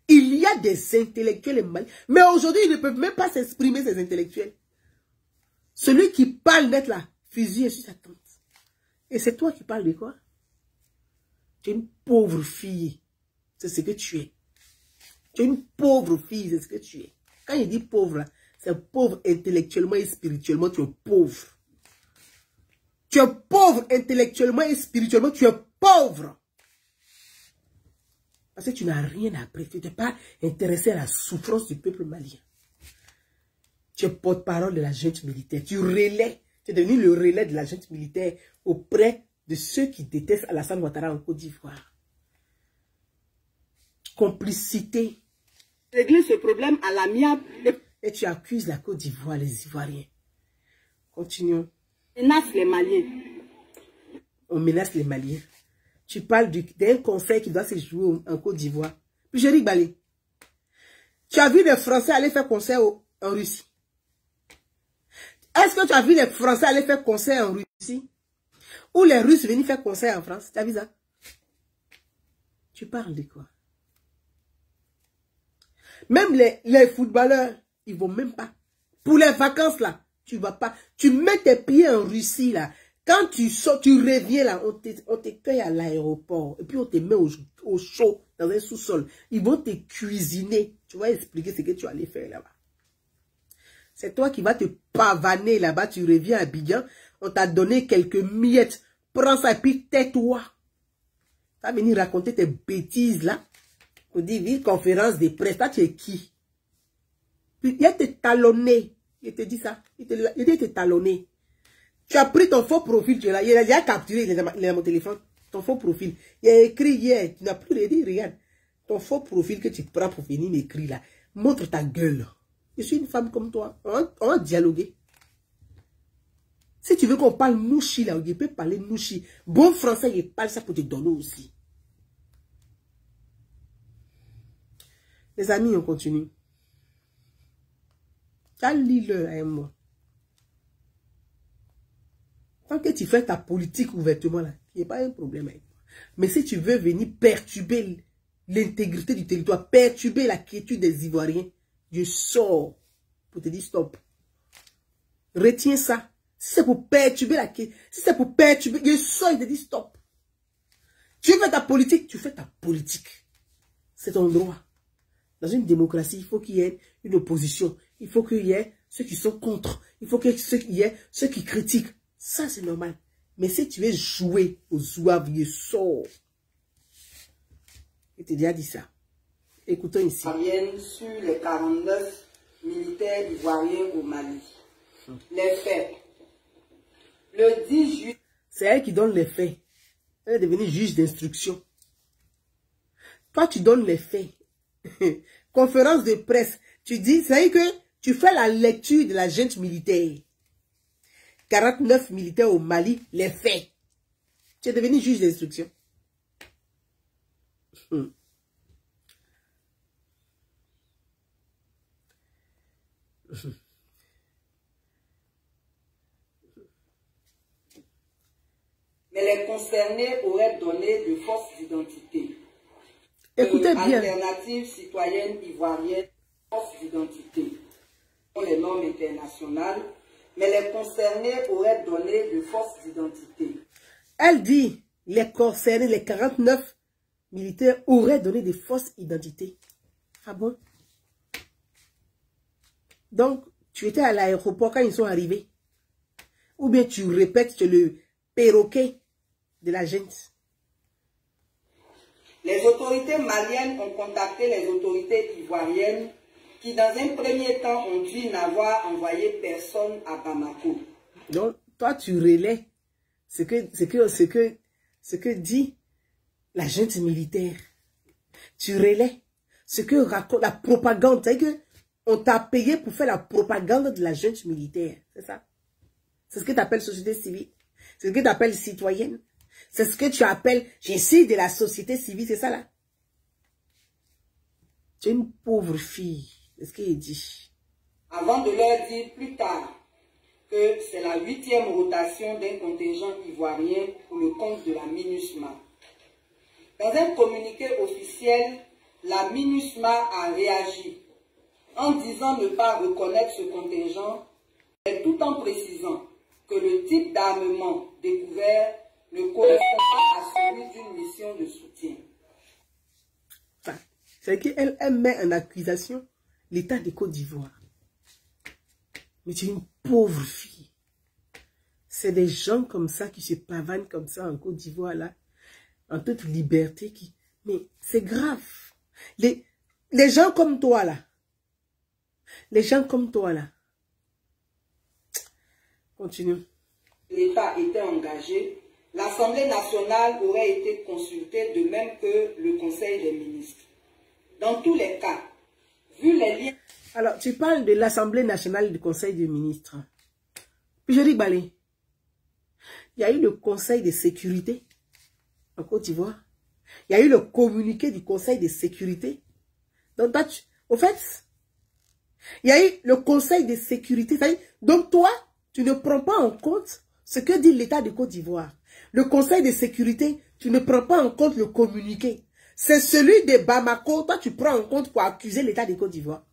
Il y a des intellectuels maliens. Mais aujourd'hui, ils ne peuvent même pas s'exprimer, ces intellectuels. Celui qui parle d'être là, fusillé sur sa tente. Et c'est toi qui parles de quoi? Tu es une pauvre fille. C'est ce que tu es. Tu es une pauvre fille, c'est ce que tu es. Quand il dit pauvre, c'est pauvre intellectuellement et spirituellement, tu es pauvre. Tu es pauvre intellectuellement et spirituellement, tu es pauvre. Parce que tu n'as rien appris. Tu n'es pas intéressé à la souffrance du peuple malien. Tu es porte-parole de la junte militaire. Tu relais. Tu es devenu le relais de la junte militaire auprès de ceux qui détestent Alassane Ouattara en Côte d'Ivoire. Complicité. Régler ce problème à l'amiable. Et tu accuses la Côte d'Ivoire, les Ivoiriens. Continuons. Menace les Maliens. On menace les Maliens. Tu parles d'un concert qui doit se jouer en Côte d'Ivoire. Puis je Balé. Tu as vu les Français aller faire concert en Russie? Est-ce que tu as vu les Français aller faire concert en Russie? Ou les Russes venir faire concert en France? Tu as vu ça? Tu parles de quoi? Même les footballeurs, ils vont même pas. Pour les vacances là, tu vas pas. Tu mets tes pieds en Russie là. Quand tu sors, tu reviens là, on te cueille à l'aéroport. Et puis on te met au chaud, dans un sous-sol. Ils vont te cuisiner. Tu vas expliquer ce que tu allais faire là-bas. C'est toi qui vas te pavaner là-bas. Tu reviens à Abidjan. On t'a donné quelques miettes. Prends ça et puis tais-toi. Tu vas venir raconter tes bêtises là. On dit, oui, conférence de presse. Toi, tu es qui? Puis, il a été talonné. Il te dit ça. Il a été talonné. Tu as pris ton faux profil, tu es là. Il a capturé, il est dans mon téléphone. Ton faux profil. Il a écrit hier. Tu n'as plus rien dit, regarde. Ton faux profil que tu prends pour venir m'écrire là. Montre ta gueule. Je suis une femme comme toi. On va dialoguer. Si tu veux qu'on parle nouchi là, on peut parler nouchi. Bon français, il parle ça pour te donner aussi. Les amis, on continue. Lis-le à moi. Tant que tu fais ta politique ouvertement là, il n'y a pas un problème avec moi. Mais si tu veux venir perturber l'intégrité du territoire, perturber la quiétude des Ivoiriens, je sors pour te dire stop. Retiens ça. Si c'est pour perturber la quiétude, si c'est pour perturber, je sors et te dis stop. Tu fais ta politique, tu fais ta politique. C'est ton droit. Dans une démocratie, il faut qu'il y ait une opposition. Il faut qu'il y ait ceux qui sont contre. Il faut qu'il y ait ceux qui critiquent. Ça, c'est normal. Mais si tu veux jouer aux zouaves, je sors. Je t'ai déjà dit ça. Écoutons ici. Sur les 49 militaires ivoiriens au Mali. Les faits. Le 10 juillet. C'est elle qui donne les faits. Elle est devenue juge d'instruction. Toi, tu donnes les faits. Conférence de presse. Tu dis, c'est que tu fais la lecture de la junte militaire. 49 militaires au Mali, les faits. Tu es devenu juge d'instruction. Mais les concernés auraient donné de fausses identités. Écoutez bien. Alternative citoyenne ivoirienne, fausses identités. Pour les normes internationales, mais les concernés auraient donné de fausses identités. Elle dit, les concernés, les 49 militaires auraient donné de fausses identités. Ah bon? Donc, tu étais à l'aéroport quand ils sont arrivés. Ou bien tu répètes que le perroquet de la junte. Les autorités maliennes ont contacté les autorités ivoiriennes qui, dans un premier temps, ont dit n'avoir envoyé personne à Bamako. Donc, toi, tu relais ce que dit la junte militaire. Tu relais ce que raconte la propagande. C'est-à-dire qu'on t'a payé pour faire la propagande de la junte militaire. C'est ça? C'est ce que tu appelles société civile. C'est ce que tu appelles citoyenne. C'est ce que tu appelles, j'essaie de la société civile, c'est ça là. Tu es une pauvre fille, c'est ce qu'il dit. Avant de leur dire plus tard que c'est la 8e rotation d'un contingent ivoirien pour le compte de la MINUSMA. Dans un communiqué officiel, la MINUSMA a réagi en disant ne pas reconnaître ce contingent, mais tout en précisant que le type d'armement découvert ne correspond pas à celui d'une mission de soutien. C'est qu'elle met en accusation l'État de Côte d'Ivoire. Mais tu es une pauvre fille. C'est des gens comme ça qui se pavanent comme ça en Côte d'Ivoire, là, en toute liberté. Mais c'est grave. Les gens comme toi, là. Les gens comme toi, là. Continue. L'État était engagé. L'Assemblée nationale aurait été consultée de même que le Conseil des ministres. Dans tous les cas, vu les liens... Alors, tu parles de l'Assemblée nationale et du Conseil des ministres. Puis je dis, Balé, il y a eu le Conseil de sécurité en Côte d'Ivoire. Il y a eu le communiqué du Conseil de sécurité. Donc, au fait, il y a eu le Conseil de sécurité. Donc, toi, tu ne prends pas en compte ce que dit l'État de Côte d'Ivoire. Le Conseil de sécurité, tu ne prends pas en compte le communiqué. C'est celui de Bamako, toi, tu prends en compte pour accuser l'État de Côte d'Ivoire.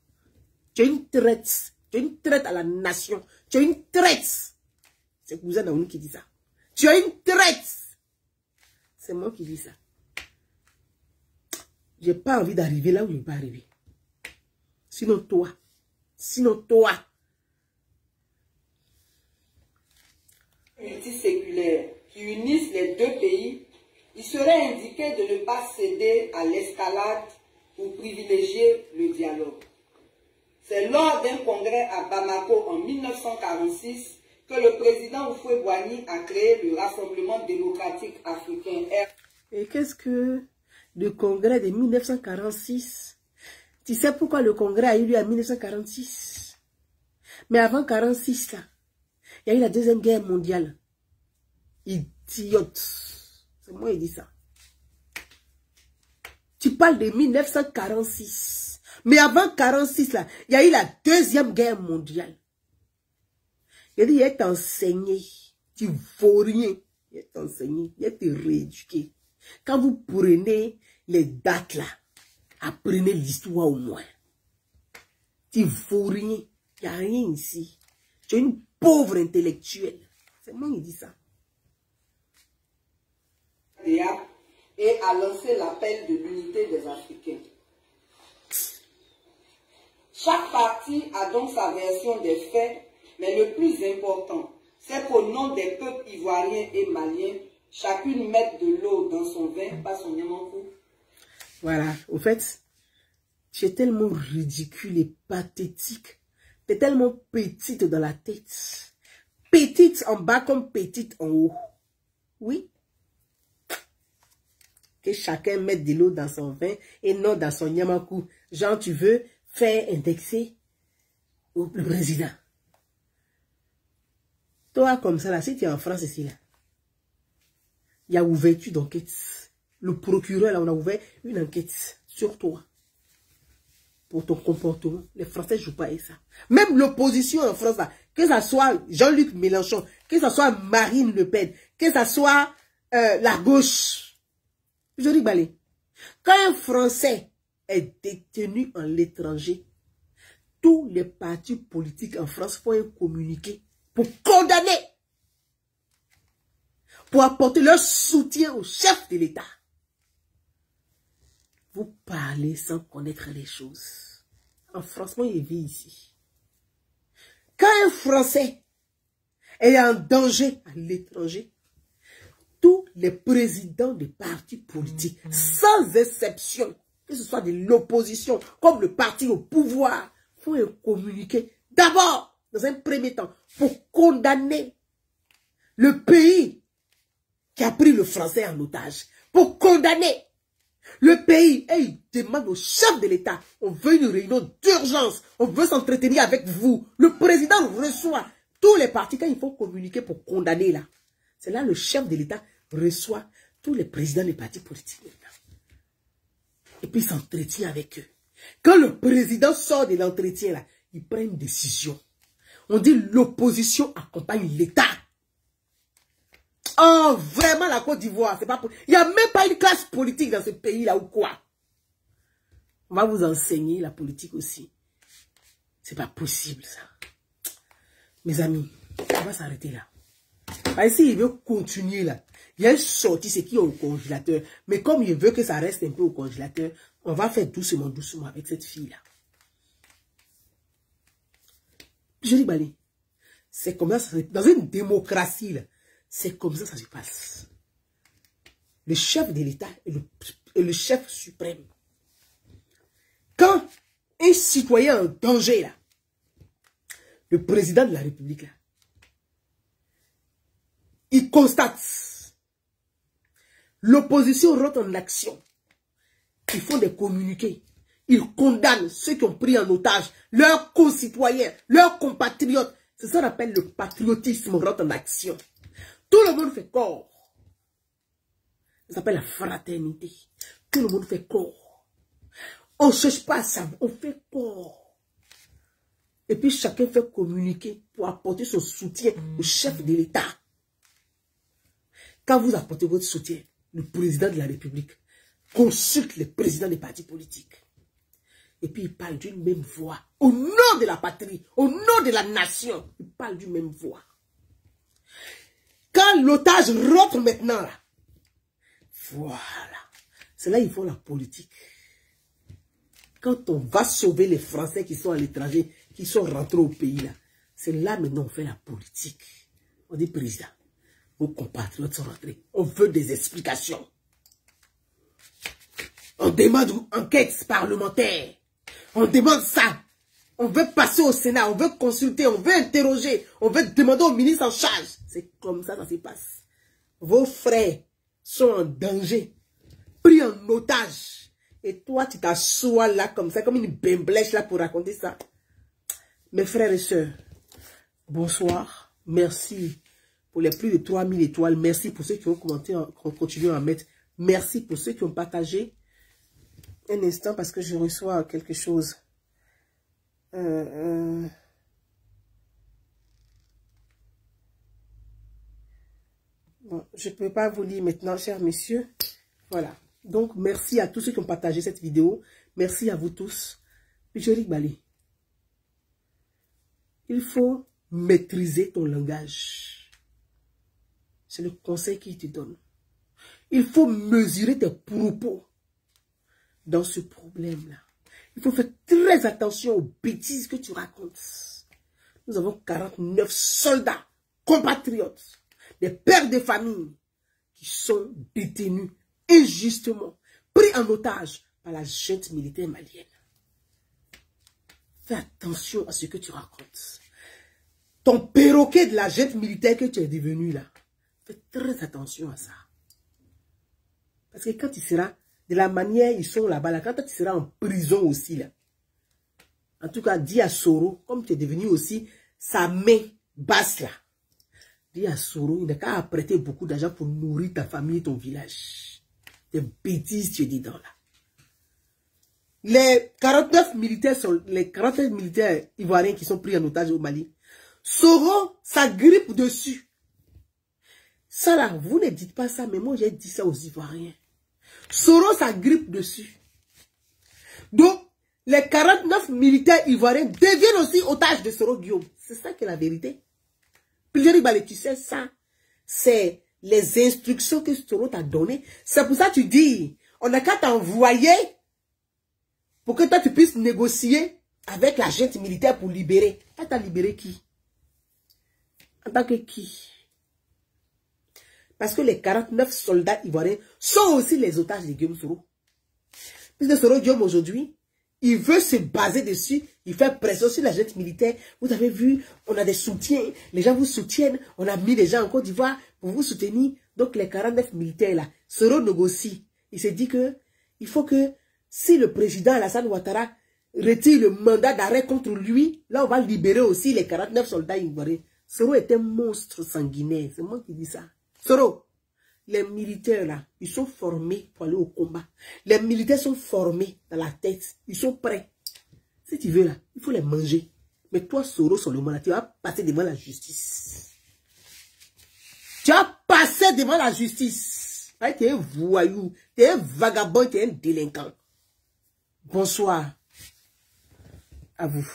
Tu es une traite. Tu es une traite à la nation. Tu es une traite. C'est Cousin Naouni qui dit ça. Tu es une traite. C'est moi qui dis ça. J'ai pas envie d'arriver là où je vais pas arriver. Sinon toi. Multiséculaires qui unissent les deux pays, il serait indiqué de ne pas céder à l'escalade ou privilégier le dialogue. C'est lors d'un congrès à Bamako en 1946 que le président Houphouët-Boigny a créé le Rassemblement démocratique africain. Et qu'est-ce que le congrès de 1946? Tu sais pourquoi le congrès a eu lieu en 1946? Mais avant 1946, là, il y a eu la Deuxième Guerre mondiale. Idiote. C'est moi qui dis ça. Tu parles de 1946. Mais avant 1946, là, il y a eu la Deuxième Guerre mondiale. Il dit, il est enseigné. Tu ne vaux rien. Il est enseigné. Il est rééduqué. Quand vous prenez les dates là, apprenez l'histoire au moins. Tu ne vaux rien. Il n'y a rien ici. Tu es une pauvre intellectuelle. C'est moi qui dis ça. Et a lancé l'appel de l'unité des Africains. Chaque parti a donc sa version des faits, mais le plus important, c'est qu'au nom des peuples ivoiriens et maliens, chacune mette de l'eau dans son vin, pas son yamankou. Voilà, au fait, tu es tellement ridicule et pathétique. Tu es tellement petite dans la tête. Petite en bas comme petite en haut. Oui. Que chacun mette de l'eau dans son vin et non dans son yamankou. Genre, tu veux faire indexer le président. Toi, comme ça, là, si tu es en France ici, là, il y a ouverture d'enquête. Le procureur, là, on a ouvert une enquête sur toi. Pour ton comportement. Les Français ne jouent pas avec ça. Même l'opposition en France, là, que ce soit Jean-Luc Mélenchon, que ce soit Marine Le Pen, que ce soit la gauche. Je dis, Balé, quand un Français est détenu en l'étranger, tous les partis politiques en France font un communiqué pour condamner, pour apporter leur soutien au chef de l'État. Vous parlez sans connaître les choses. En franchement, il vit ici. Quand un Français est en danger à l'étranger, tous les présidents des partis politiques, sans exception, que ce soit de l'opposition, comme le parti au pouvoir, font un communiqué. D'abord, dans un premier temps, pour condamner le pays qui a pris le français en otage. Pour condamner le pays, et il demande au chef de l'État, on veut une réunion d'urgence, on veut s'entretenir avec vous. Le président reçoit tous les partis quand il faut communiquer pour condamner là. C'est là le chef de l'État reçoit tous les présidents des partis politiques. Et puis il s'entretient avec eux. Quand le président sort de l'entretien là, il prend une décision. On dit l'opposition accompagne l'État. Oh, vraiment la Côte d'Ivoire, c'est pas pour... Il n'y a même pas une classe politique dans ce pays-là ou quoi. On va vous enseigner la politique aussi. C'est pas possible, ça. Mes amis, on va s'arrêter là. Parce que s'il veut continuer là, il y a une sortie, c'est qui est au congélateur. Mais comme il veut que ça reste un peu au congélateur, on va faire doucement, doucement avec cette fille-là. Je dis, Bali, c'est comme ça, dans une démocratie, là, c'est comme ça se passe. Le chef de l'État est le chef suprême. Quand un citoyen est en danger, là, le président de la République, là, il constate. L'opposition rentre en action. Ils font des communiqués. Ils condamnent ceux qui ont pris en otage leurs concitoyens, leurs compatriotes. C'est ça qu'on appelle le patriotisme rentre en action. Tout le monde fait corps. Ça s'appelle la fraternité. Tout le monde fait corps. On ne cherche pas ça, on fait corps. Et puis chacun fait communiquer pour apporter son soutien au chef de l'État. Quand vous apportez votre soutien, le président de la République consulte les présidents des partis politiques. Et puis il parle d'une même voix. Au nom de la patrie, au nom de la nation, il parle d'une même voix. Quand l'otage rentre maintenant là, voilà. C'est là qu'ils font la politique. Quand on va sauver les Français qui sont à l'étranger, qui sont rentrés au pays là, c'est là maintenant on fait la politique. On dit président, vos compatriotes sont rentrés. On veut des explications. On demande une enquête parlementaire. On demande ça. On veut passer au Sénat, on veut consulter, on veut interroger, on veut demander au ministre en charge. C'est comme ça se passe. Vos frères sont en danger, pris en otage. Et toi, tu t'assois là comme ça, comme une bemblèche là pour raconter ça. Mes frères et sœurs, bonsoir. Merci pour les plus de 3000 étoiles. Merci pour ceux qui ont commenté, qui ont continué à mettre. Merci pour ceux qui ont partagé. Un instant parce que je reçois quelque chose. Bon, je ne peux pas vous lire maintenant, chers messieurs. Voilà. Donc, merci à tous ceux qui ont partagé cette vidéo. Merci à vous tous. Pichorik Bali. Il faut maîtriser ton langage. C'est le conseil qu'il te donne. Il faut mesurer tes propos dans ce problème-là. Il faut faire très attention aux bêtises que tu racontes. Nous avons 49 soldats, compatriotes, des pères de famille qui sont détenus injustement, pris en otage par la junte militaire malienne. Fais attention à ce que tu racontes. Ton perroquet de la junte militaire que tu es devenu là, fais très attention à ça. Parce que quand tu seras, de la manière ils sont là-bas, là, quand tu seras en prison aussi là, en tout cas, dis à Soro, comme tu es devenu aussi sa main basse là, dis à Soro, il n'a qu'à apprêter beaucoup d'argent pour nourrir ta famille et ton village. Des bêtises tu es dedans là. Les 49 militaires ivoiriens qui sont pris en otage au Mali, Soro, ça grippe dessus. Ça là, vous ne dites pas ça, mais moi j'ai dit ça aux Ivoiriens. Soro, ça grippe dessus. Donc, les 49 militaires ivoiriens deviennent aussi otages de Soro Guillaume. C'est ça qui est la vérité. Tu sais ça, c'est les instructions que Soro t'a données. C'est pour ça que tu dis, on n'a qu'à t'envoyer pour que toi tu puisses négocier avec la junte militaire pour libérer. Elle t'a libéré qui? En tant que qui? Parce que les 49 soldats ivoiriens sont aussi les otages de Guillaume Soro. Puisque Soro Guillaume aujourd'hui, il veut se baser dessus, il fait pression sur la junte militaire. Vous avez vu, on a des soutiens, les gens vous soutiennent, on a mis des gens en Côte d'Ivoire pour vous soutenir. Donc les 49 militaires là, Soro négocie. Il se dit que il faut que si le président Alassane Ouattara retire le mandat d'arrêt contre lui, là on va libérer aussi les 49 soldats ivoiriens. Soro est un monstre sanguinaire, c'est moi qui dis ça. Soro, les militaires là, ils sont formés pour aller au combat. Les militaires sont formés dans la tête. Ils sont prêts. Si tu veux là, il faut les manger. Mais toi, Soro, seulement là, tu vas passer devant la justice. Tu vas passer devant la justice. Tu es un voyou, tu es un vagabond, tu es un délinquant. Bonsoir à vous.